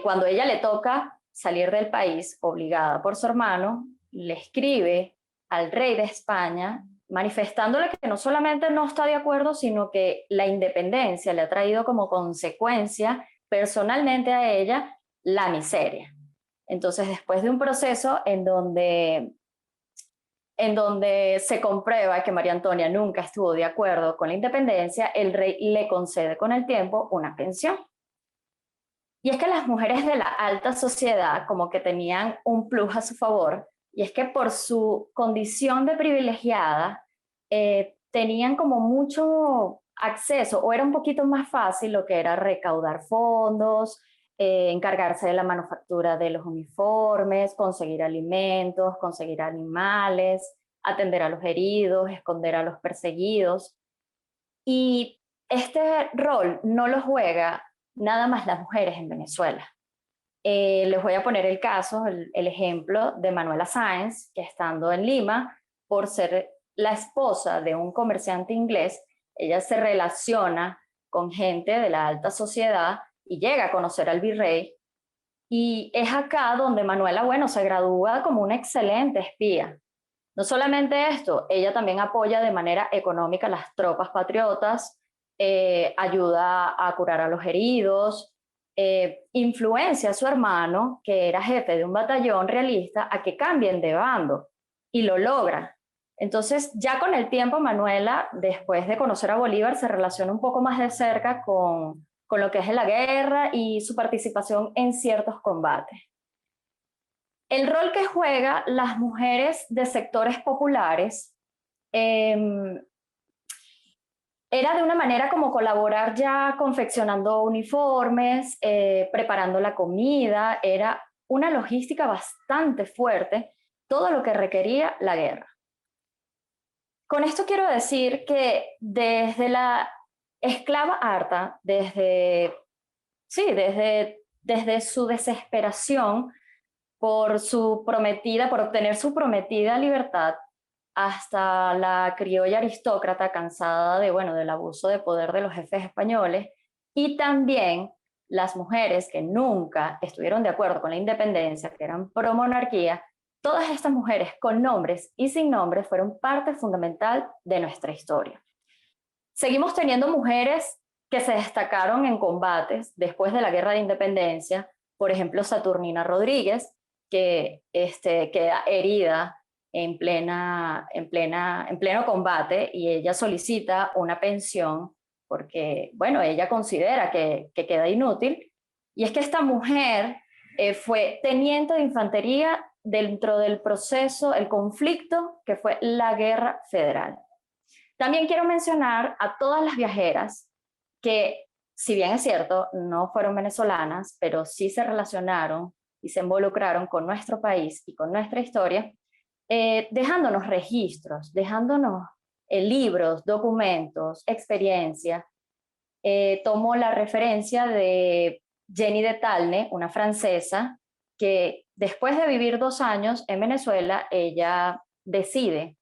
Cuando ella le toca salir del país, obligada por su hermano, le escribe al rey de España manifestándole que no solamente no está de acuerdo, sino que la independencia le ha traído como consecuencia personalmente a ella la miseria. Entonces, después de un proceso en donde se comprueba que María Antonia nunca estuvo de acuerdo con la independencia, el rey le concede con el tiempo una pensión. Y es que las mujeres de la alta sociedad como que tenían un plus a su favor, y es que por su condición de privilegiada tenían como mucho acceso, o era un poquito más fácil lo que era recaudar fondos, encargarse de la manufactura de los uniformes, conseguir alimentos, conseguir animales, atender a los heridos, esconder a los perseguidos. Y este rol no lo juega nada más las mujeres en Venezuela. Les voy a poner el caso, el ejemplo de Manuela Sáenz, que estando en Lima, por ser la esposa de un comerciante inglés, ella se relaciona con gente de la alta sociedad y llega a conocer al virrey. Y es acá donde Manuela, bueno, se gradúa como una excelente espía. No solamente esto, ella también apoya de manera económica las tropas patriotas, ayuda a curar a los heridos, influencia a su hermano, que era jefe de un batallón realista, a que cambien de bando, y lo logra. Entonces, ya con el tiempo, Manuela, después de conocer a Bolívar, se relaciona un poco más de cerca con lo que es la guerra y su participación en ciertos combates. El rol que juegan las mujeres de sectores populares era de una manera como colaborar ya confeccionando uniformes, preparando la comida, era una logística bastante fuerte, todo lo que requería la guerra. Con esto quiero decir que desde la esclava harta, desde su desesperación por obtener su prometida libertad, hasta la criolla aristócrata cansada del abuso de poder de los jefes españoles, y también las mujeres que nunca estuvieron de acuerdo con la independencia, que eran pro monarquía, todas estas mujeres con nombres y sin nombres fueron parte fundamental de nuestra historia. Seguimos teniendo mujeres que se destacaron en combates después de la Guerra de Independencia, por ejemplo Saturnina Rodríguez, que queda herida en pleno combate, y ella solicita una pensión porque, ella considera que queda inútil. Y es que esta mujer fue teniente de infantería dentro del proceso, el conflicto que fue la Guerra Federal. También quiero mencionar a todas las viajeras que, si bien es cierto, no fueron venezolanas, pero sí se relacionaron y se involucraron con nuestro país y con nuestra historia, dejándonos registros, dejándonos libros, documentos, experiencia. Tomo la referencia de Jenny de Talne, una francesa, que después de vivir 2 años en Venezuela, ella decide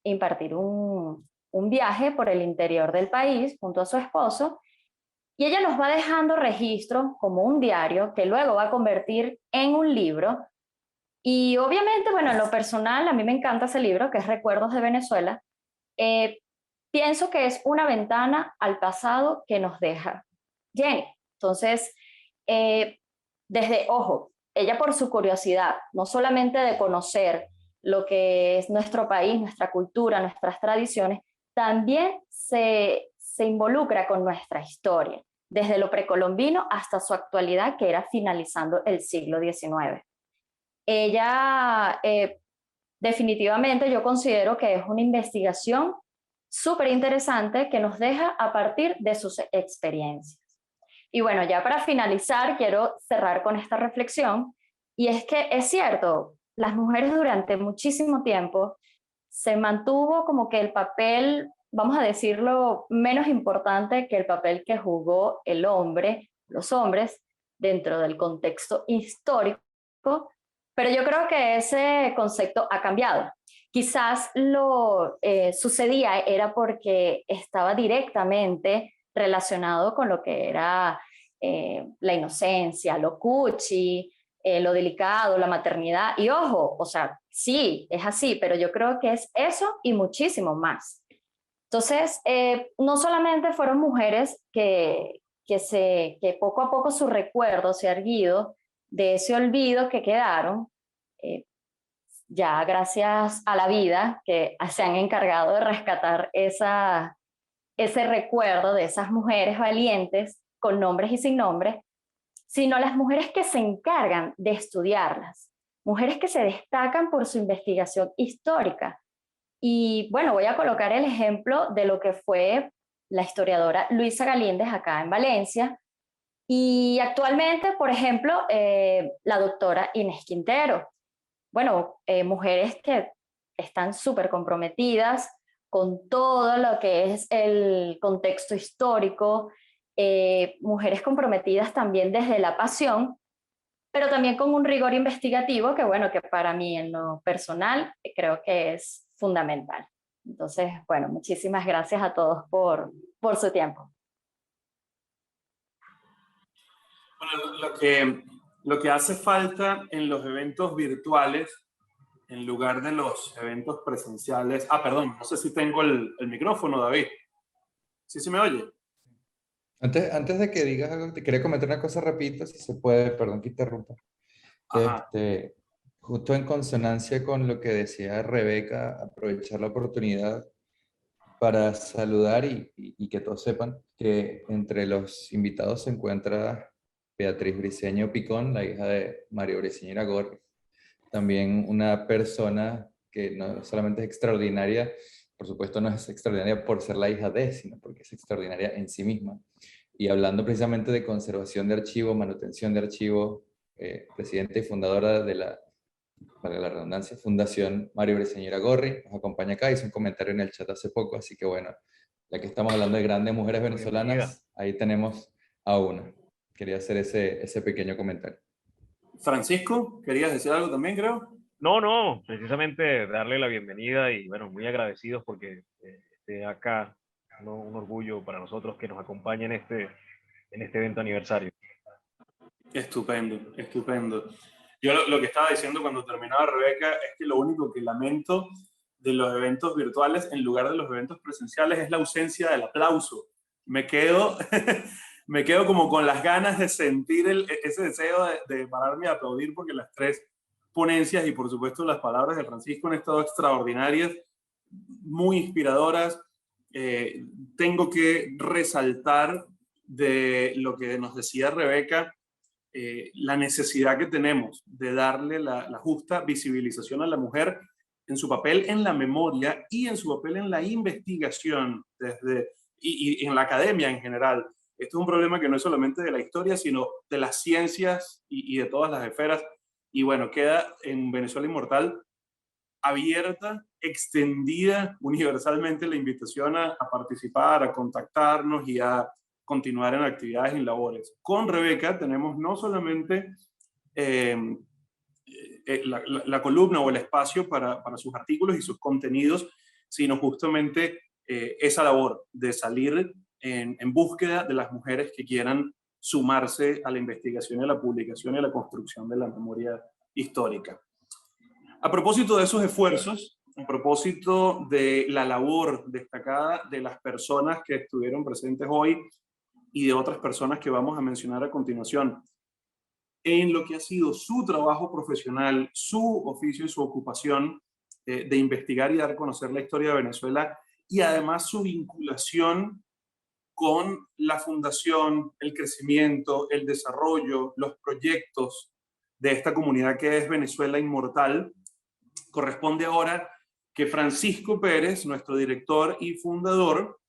impartir un viaje por el interior del país junto a su esposo, y ella nos va dejando registros como un diario que luego va a convertir en un libro. Y obviamente, en lo personal, a mí me encanta ese libro, que es Recuerdos de Venezuela. Pienso que es una ventana al pasado que nos deja Jenny. Entonces, ella por su curiosidad, no solamente de conocer lo que es nuestro país, nuestra cultura, nuestras tradiciones, también se involucra con nuestra historia, desde lo precolombino hasta su actualidad, que era finalizando el siglo XIX. Ella, definitivamente, yo considero que es una investigación súper interesante que nos deja a partir de sus experiencias. Y bueno, ya para finalizar, quiero cerrar con esta reflexión, y es que es cierto, las mujeres durante muchísimo tiempo se mantuvo como que el papel, vamos a decirlo, menos importante que el papel que jugó el hombre, los hombres, dentro del contexto histórico, pero yo creo que ese concepto ha cambiado. Quizás lo sucedía era porque estaba directamente relacionado con lo que era la inocencia, lo cuchi, lo delicado, la maternidad. Y ojo, o sea, sí, es así, pero yo creo que es eso y muchísimo más. Entonces, no solamente fueron mujeres que poco a poco su recuerdo se ha erguido de ese olvido que quedaron, ya gracias a la vida que se han encargado de rescatar ese recuerdo de esas mujeres valientes con nombres y sin nombres, sino las mujeres que se encargan de estudiarlas, mujeres que se destacan por su investigación histórica. Y bueno, voy a colocar el ejemplo de lo que fue la historiadora Luisa Galíndez acá en Valencia, y actualmente, por ejemplo, la doctora Inés Quintero. Bueno, mujeres que están súper comprometidas con todo lo que es el contexto histórico, mujeres comprometidas también desde la pasión, pero también con un rigor investigativo que, bueno, que para mí en lo personal creo que es fundamental. Entonces, bueno, muchísimas gracias a todos por su tiempo. Bueno, lo que hace falta en los eventos virtuales, en lugar de los eventos presenciales... Perdón, no sé si tengo el micrófono, David. ¿Sí se me oye? Antes de que digas algo, te quería comentar una cosa rapidito, si se puede, perdón que interrumpa. Justo en consonancia con lo que decía Rebeca, aprovechar la oportunidad para saludar y que todos sepan que entre los invitados se encuentra Beatriz Briceño Picón, la hija de Mario Briceño Iragorri. También una persona que no solamente es extraordinaria, por supuesto no es extraordinaria por ser la hija de, sino porque es extraordinaria en sí misma. Y hablando precisamente de conservación de archivo, manutención de archivo, presidenta y fundadora de la, para la redundancia, Fundación Mario Briceño Iragorri, nos acompaña acá, hizo un comentario en el chat hace poco, así que bueno, ya que estamos hablando de grandes mujeres venezolanas, ahí tenemos a una. Quería hacer ese pequeño comentario. Francisco, ¿querías decir algo también, creo? No, precisamente darle la bienvenida y bueno, muy agradecidos porque esté acá, ¿no? Un orgullo para nosotros que nos acompañe en este evento aniversario. Estupendo, estupendo. Yo lo que estaba diciendo cuando terminaba Rebeca es que lo único que lamento de los eventos virtuales en lugar de los eventos presenciales es la ausencia del aplauso. Me quedo como con las ganas de sentir ese deseo de pararme a aplaudir porque las tres ponencias y por supuesto las palabras de Francisco han estado extraordinarias, muy inspiradoras. Tengo que resaltar de lo que nos decía Rebeca, la necesidad que tenemos de darle la justa visibilización a la mujer en su papel en la memoria y en su papel en la investigación y en la academia en general. Esto es un problema que no es solamente de la historia, sino de las ciencias y de todas las esferas. Y bueno, queda en Venezuela Inmortal abierta, extendida universalmente la invitación a participar, a contactarnos y a continuar en actividades y labores. Con Rebeca tenemos no solamente la columna o el espacio para sus artículos y sus contenidos, sino justamente esa labor de salir en búsqueda de las mujeres que quieran sumarse a la investigación y a la publicación y a la construcción de la memoria histórica. A propósito de esos esfuerzos, a propósito de la labor destacada de las personas que estuvieron presentes hoy y de otras personas que vamos a mencionar a continuación, en lo que ha sido su trabajo profesional, su oficio y su ocupación de investigar y dar a conocer la historia de Venezuela y además su vinculación con la fundación, el crecimiento, el desarrollo, los proyectos de esta comunidad que es Venezuela Inmortal, corresponde ahora que Francisco Pérez, nuestro director y fundador,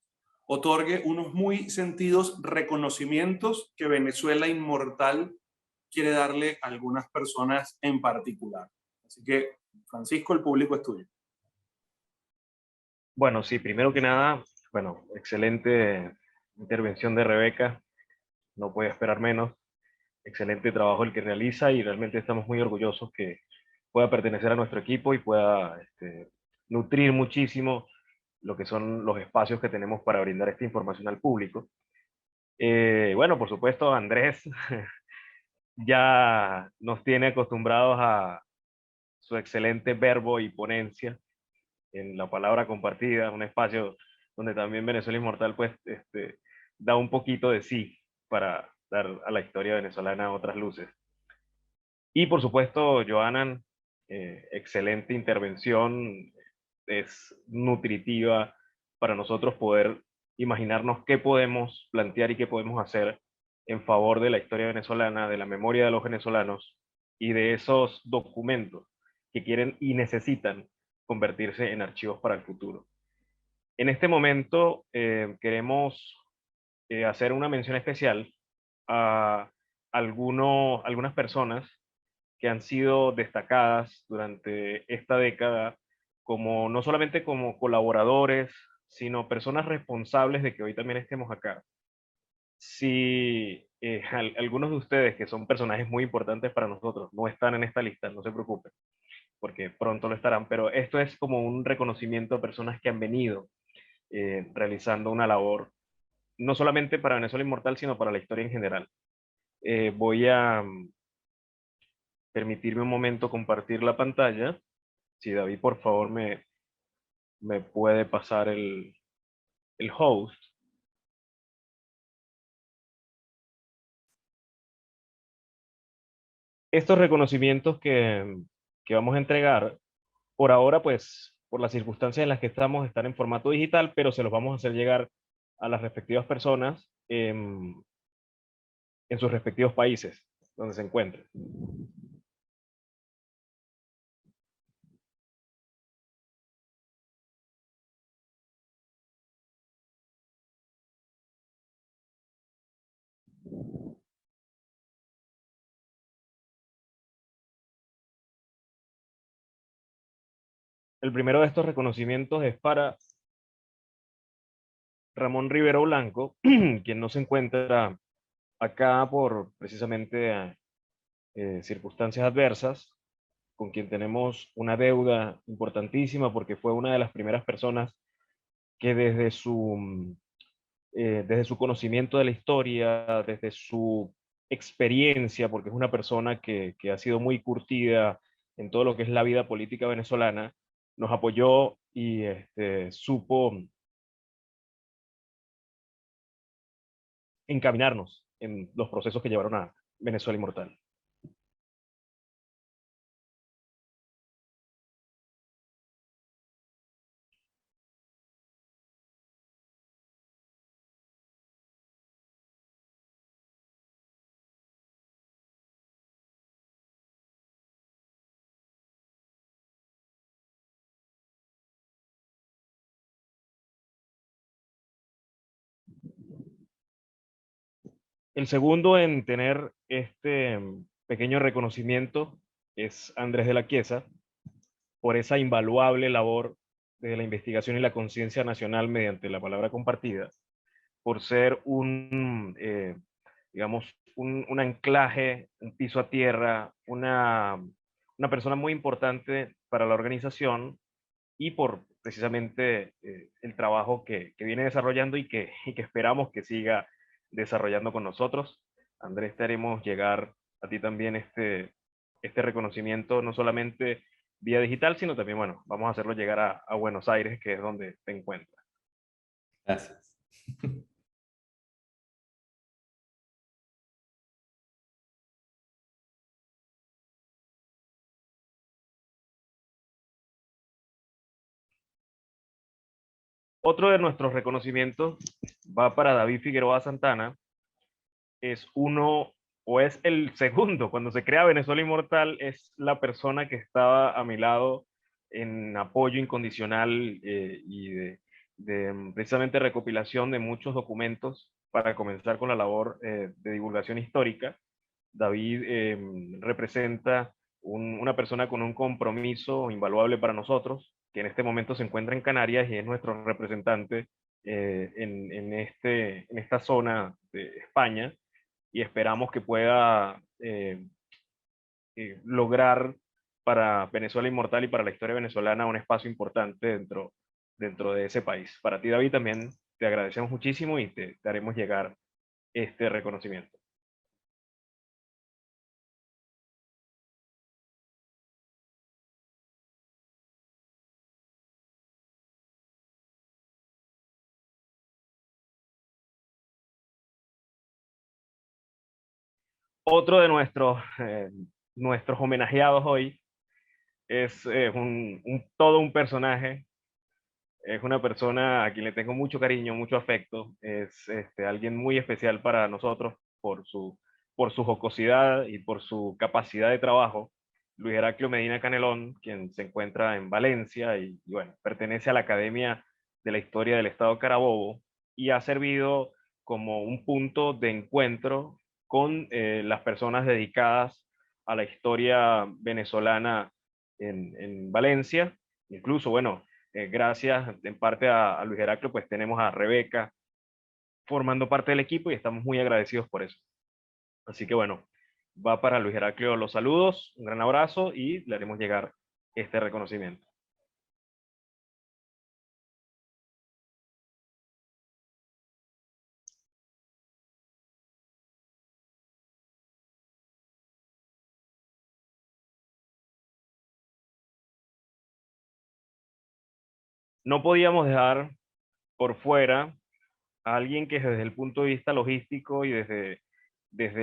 otorgue unos muy sentidos reconocimientos que Venezuela Inmortal quiere darle a algunas personas en particular. Así que, Francisco, el público es tuyo. Bueno, sí, primero que nada, bueno, excelente intervención de Rebeca, no puede esperar menos. Excelente trabajo el que realiza y realmente estamos muy orgullosos que pueda pertenecer a nuestro equipo y pueda nutrir muchísimo lo que son los espacios que tenemos para brindar esta información al público. Bueno, por supuesto, Andrés ya nos tiene acostumbrados a su excelente verbo y ponencia en la palabra compartida, un espacio donde también Venezuela Inmortal pues da un poquito de sí para dar a la historia venezolana otras luces. Y por supuesto, Johanan, excelente intervención, es nutritiva para nosotros poder imaginarnos qué podemos plantear y qué podemos hacer en favor de la historia venezolana, de la memoria de los venezolanos y de esos documentos que quieren y necesitan convertirse en archivos para el futuro. En este momento queremos hacer una mención especial a algunas personas que han sido destacadas durante esta década como no solamente como colaboradores, sino personas responsables de que hoy también estemos acá. Si algunos de ustedes que son personajes muy importantes para nosotros no están en esta lista, no se preocupen, porque pronto lo estarán, pero esto es como un reconocimiento a personas que han venido realizando una labor, no solamente para Venezuela Inmortal, sino para la historia en general. Voy a permitirme un momento compartir la pantalla. Si David, por favor, me puede pasar el host. Estos reconocimientos que vamos a entregar, por ahora, pues, por las circunstancias en las que estamos, están en formato digital, pero se los vamos a hacer llegar a las respectivas personas en sus respectivos países donde se encuentren. El primero de estos reconocimientos es para Ramón Rivero Blanco, quien no se encuentra acá por precisamente circunstancias adversas, con quien tenemos una deuda importantísima porque fue una de las primeras personas que desde su conocimiento de la historia, desde su experiencia, porque es una persona que ha sido muy curtida en todo lo que es la vida política venezolana, nos apoyó y supo encaminarnos en los procesos que llevaron a Venezuela Inmortal. El segundo en tener este pequeño reconocimiento es Andrés de la Chiesa, por esa invaluable labor de la investigación y la conciencia nacional mediante la palabra compartida, por ser digamos, un anclaje, un piso a tierra, una persona muy importante para la organización y por precisamente el trabajo que viene desarrollando y que esperamos que siga desarrollando con nosotros. Andrés, te haremos llegar a ti también este reconocimiento, no solamente vía digital, sino también, bueno, vamos a hacerlo llegar a Buenos Aires, que es donde te encuentras. Gracias. Otro de nuestros reconocimientos va para David Figueroa Santana. Es uno, o es el segundo, cuando se crea Venezuela Inmortal, es la persona que estaba a mi lado en apoyo incondicional y de precisamente recopilación de muchos documentos para comenzar con la labor de divulgación histórica. David representa una persona con un compromiso invaluable para nosotros, que en este momento se encuentra en Canarias y es nuestro representante en esta zona de España, y esperamos que pueda lograr para Venezuela Inmortal y para la historia venezolana un espacio importante dentro de ese país. Para ti, David, también te agradecemos muchísimo y te haremos llegar este reconocimiento. Otro de nuestros homenajeados hoy es todo un personaje. Es una persona a quien le tengo mucho cariño, mucho afecto. Es alguien muy especial para nosotros por su jocosidad y por su capacidad de trabajo. Luis Heraclio Medina Canelón, quien se encuentra en Valencia y bueno, pertenece a la Academia de la Historia del Estado Carabobo y ha servido como un punto de encuentro con las personas dedicadas a la historia venezolana en Valencia. Incluso, bueno, gracias en parte a Luis Heraclio, pues tenemos a Rebeca formando parte del equipo y estamos muy agradecidos por eso. Así que bueno, va para Luis Heraclio los saludos, un gran abrazo y le haremos llegar este reconocimiento. No podíamos dejar por fuera a alguien que desde el punto de vista logístico y desde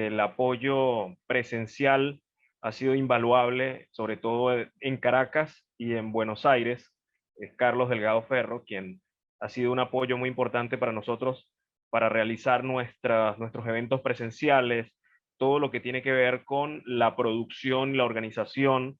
el apoyo presencial ha sido invaluable, sobre todo en Caracas y en Buenos Aires. Es Carlos Delgado Ferro, quien ha sido un apoyo muy importante para nosotros para realizar nuestros eventos presenciales, todo lo que tiene que ver con la producción y la organización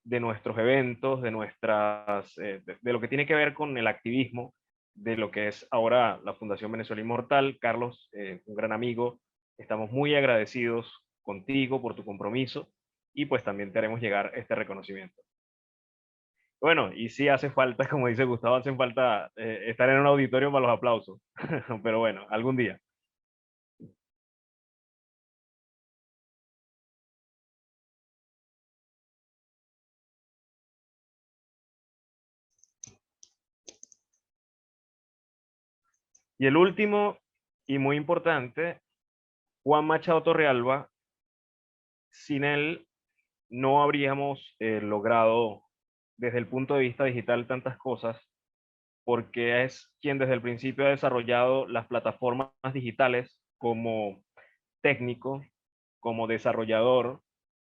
de nuestros eventos, de lo que tiene que ver con el activismo, de lo que es ahora la Fundación Venezuela Inmortal. Carlos, un gran amigo, estamos muy agradecidos contigo por tu compromiso y pues también te haremos llegar este reconocimiento. Bueno, y sí hace falta, como dice Gustavo, hace falta estar en un auditorio para los aplausos, pero bueno, algún día. Y el último, y muy importante, Juan Machado Torrealba. Sin él no habríamos logrado desde el punto de vista digital tantas cosas, porque es quien desde el principio ha desarrollado las plataformas digitales como técnico, como desarrollador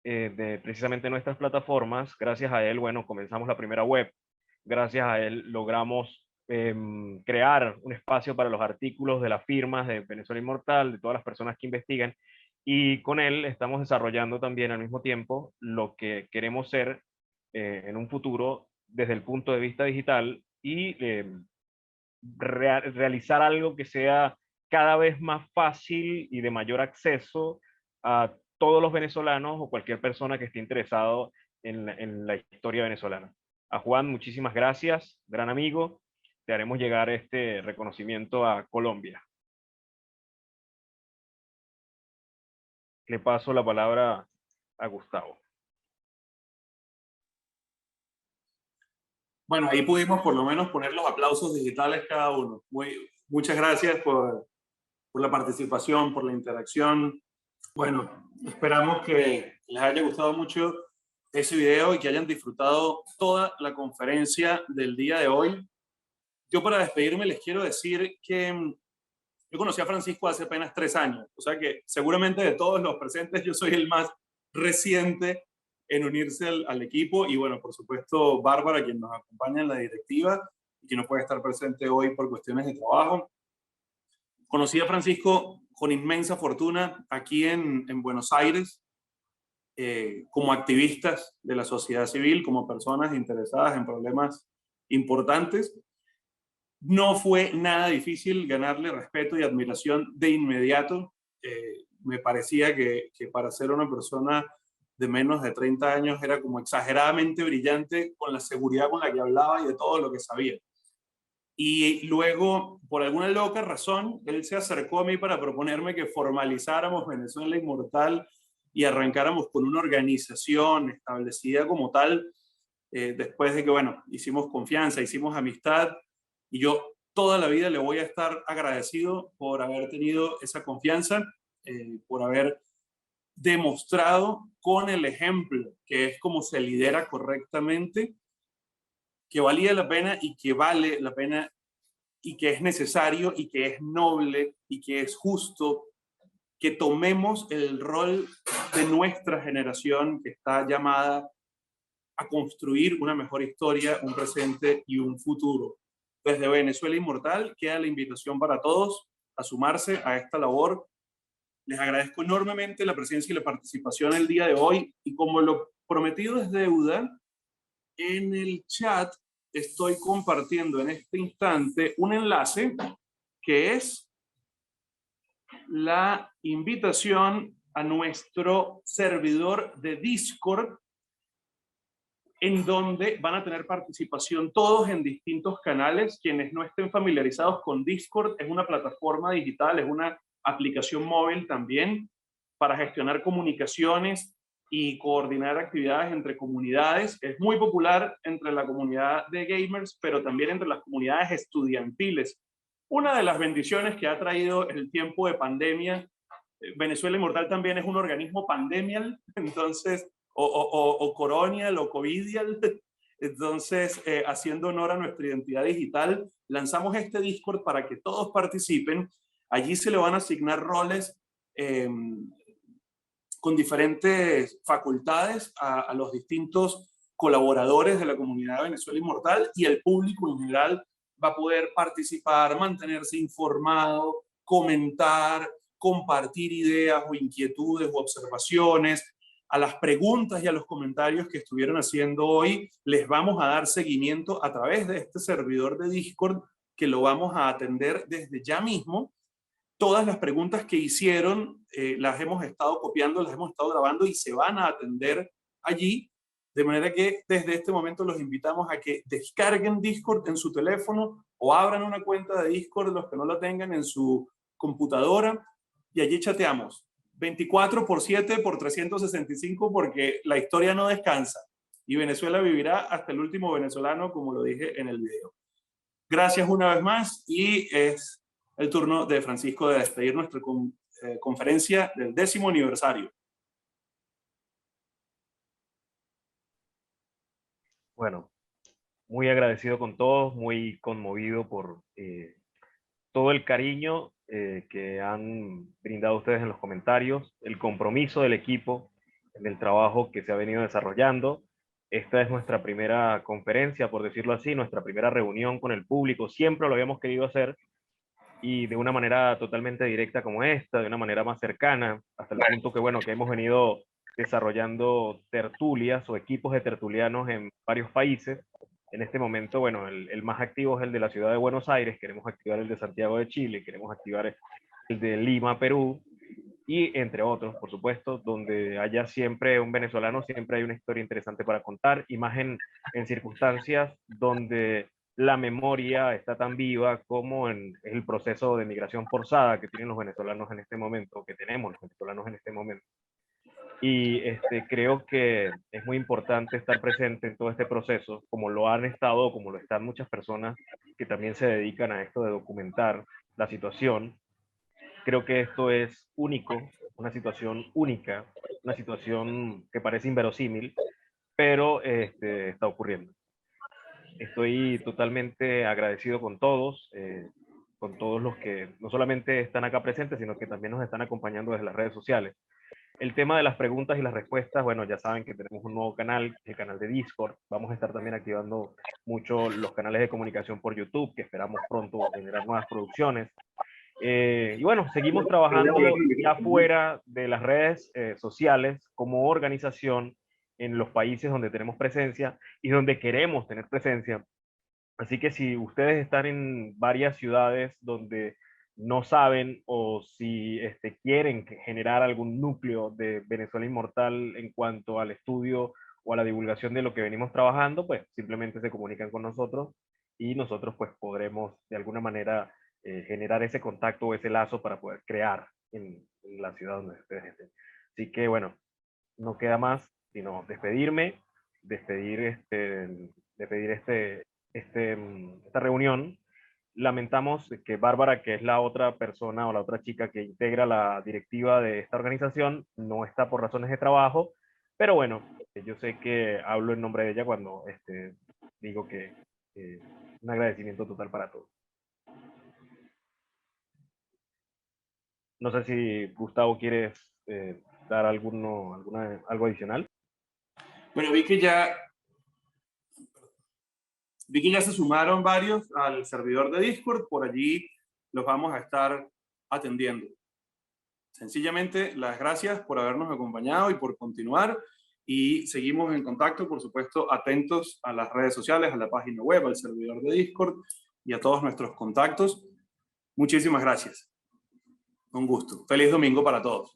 de precisamente nuestras plataformas. Gracias a él, bueno, comenzamos la primera web. Gracias a él logramos crear un espacio para los artículos de las firmas de Venezuela Inmortal, de todas las personas que investigan, y con él estamos desarrollando también al mismo tiempo lo que queremos ser en un futuro desde el punto de vista digital y realizar algo que sea cada vez más fácil y de mayor acceso a todos los venezolanos o cualquier persona que esté interesado en la historia venezolana. A Juan, muchísimas gracias, gran amigo. Te haremos llegar este reconocimiento a Colombia. Le paso la palabra a Gustavo. Bueno, ahí pudimos por lo menos poner los aplausos digitales cada uno. Muchas gracias por la participación, por la interacción. Bueno, esperamos que les haya gustado mucho ese video y que hayan disfrutado toda la conferencia del día de hoy. Yo para despedirme les quiero decir que yo conocí a Francisco hace apenas 3 años, o sea que seguramente de todos los presentes yo soy el más reciente en unirse al equipo, y bueno, por supuesto Bárbara, quien nos acompaña en la directiva y que no puede estar presente hoy por cuestiones de trabajo. Conocí a Francisco con inmensa fortuna aquí en Buenos Aires. como activistas de la sociedad civil, como personas interesadas en problemas importantes. No fue nada difícil ganarle respeto y admiración de inmediato. Me parecía que para ser una persona de menos de 30 años era como exageradamente brillante con la seguridad con la que hablaba y de todo lo que sabía. Y luego, por alguna loca razón, él se acercó a mí para proponerme que formalizáramos Venezuela Inmortal y arrancáramos con una organización establecida como tal, después de que, bueno, hicimos confianza, hicimos amistad, y yo toda la vida le voy a estar agradecido por haber tenido esa confianza, por haber demostrado con el ejemplo, que es como se lidera correctamente, que valía la pena y que vale la pena y que es necesario y que es noble y que es justo que tomemos el rol de nuestra generación que está llamada a construir una mejor historia, un presente y un futuro. Desde Venezuela Inmortal queda la invitación para todos a sumarse a esta labor. Les agradezco enormemente la presencia y la participación el día de hoy, y como lo prometido es deuda, en el chat estoy compartiendo en este instante un enlace que es la invitación a nuestro servidor de Discord, en donde van a tener participación todos en distintos canales. Quienes no estén familiarizados con Discord, es una plataforma digital, es una aplicación móvil también para gestionar comunicaciones y coordinar actividades entre comunidades. Es muy popular entre la comunidad de gamers, pero también entre las comunidades estudiantiles. Una de las bendiciones que ha traído el tiempo de pandemia, Venezuela Inmortal también es un organismo pandemial, entonces, o coronial o covidial. Entonces, haciendo honor a nuestra identidad digital, lanzamos este Discord para que todos participen. Allí se le van a asignar roles con diferentes facultades a los distintos colaboradores de la comunidad de Venezuela Inmortal, y el público en general va a poder participar, mantenerse informado, comentar, compartir ideas o inquietudes o observaciones. A las preguntas y a los comentarios que estuvieron haciendo hoy les vamos a dar seguimiento a través de este servidor de Discord, que lo vamos a atender desde ya mismo. Todas las preguntas que hicieron las hemos estado copiando, las hemos estado grabando y se van a atender allí. De manera que desde este momento los invitamos a que descarguen Discord en su teléfono o abran una cuenta de Discord, los que no la tengan, en su computadora, y allí chateamos 24/7 por 365, porque la historia no descansa y Venezuela vivirá hasta el último venezolano, como lo dije en el video. Gracias una vez más, y es el turno de Francisco de despedir nuestra conferencia del 10º aniversario. Bueno, muy agradecido con todos, muy conmovido por todo el cariño que han brindado ustedes en los comentarios, el compromiso del equipo en el trabajo que se ha venido desarrollando. Esta es nuestra primera conferencia, por decirlo así, nuestra primera reunión con el público. Siempre lo habíamos querido hacer, y de una manera totalmente directa como esta, de una manera más cercana, hasta el punto que, bueno, que hemos venido desarrollando tertulias o equipos de tertulianos en varios países. En este momento, bueno, el más activo es el de la ciudad de Buenos Aires, queremos activar el de Santiago de Chile, queremos activar el de Lima, Perú, y entre otros, por supuesto, donde haya siempre un venezolano, siempre hay una historia interesante para contar, y más en circunstancias donde la memoria está tan viva como en el proceso de migración forzada que tienen los venezolanos en este momento, que tenemos los venezolanos en este momento. Y creo que es muy importante estar presente en todo este proceso, como lo han estado, como lo están muchas personas que también se dedican a esto de documentar la situación. Creo que esto es único, una situación única, una situación que parece inverosímil, pero está ocurriendo. Estoy totalmente agradecido con todos los que no solamente están acá presentes, sino que también nos están acompañando desde las redes sociales. El tema de las preguntas y las respuestas, bueno, ya saben que tenemos un nuevo canal, el canal de Discord. Vamos a estar también activando mucho los canales de comunicación por YouTube, que esperamos pronto generar nuevas producciones. Y bueno, seguimos trabajando ya fuera de las redes sociales como organización en los países donde tenemos presencia y donde queremos tener presencia. Así que si ustedes están en varias ciudades donde no saben o si quieren generar algún núcleo de Venezuela Inmortal en cuanto al estudio o a la divulgación de lo que venimos trabajando, pues simplemente se comunican con nosotros y nosotros pues podremos de alguna manera generar ese contacto o ese lazo para poder crear en la ciudad donde ustedes estén. Así que bueno, no queda más sino despedirme, despedir esta reunión. Lamentamos que Bárbara, que es la otra persona o la otra chica que integra la directiva de esta organización, no está por razones de trabajo, pero bueno, yo sé que hablo en nombre de ella cuando digo que un agradecimiento total para todos. No sé si Gustavo quieres dar algo adicional. Bueno, vi que ya se sumaron varios al servidor de Discord, por allí los vamos a estar atendiendo. Sencillamente, las gracias por habernos acompañado y por continuar, y seguimos en contacto, por supuesto, atentos a las redes sociales, a la página web, al servidor de Discord y a todos nuestros contactos. Muchísimas gracias. Un gusto. Feliz domingo para todos.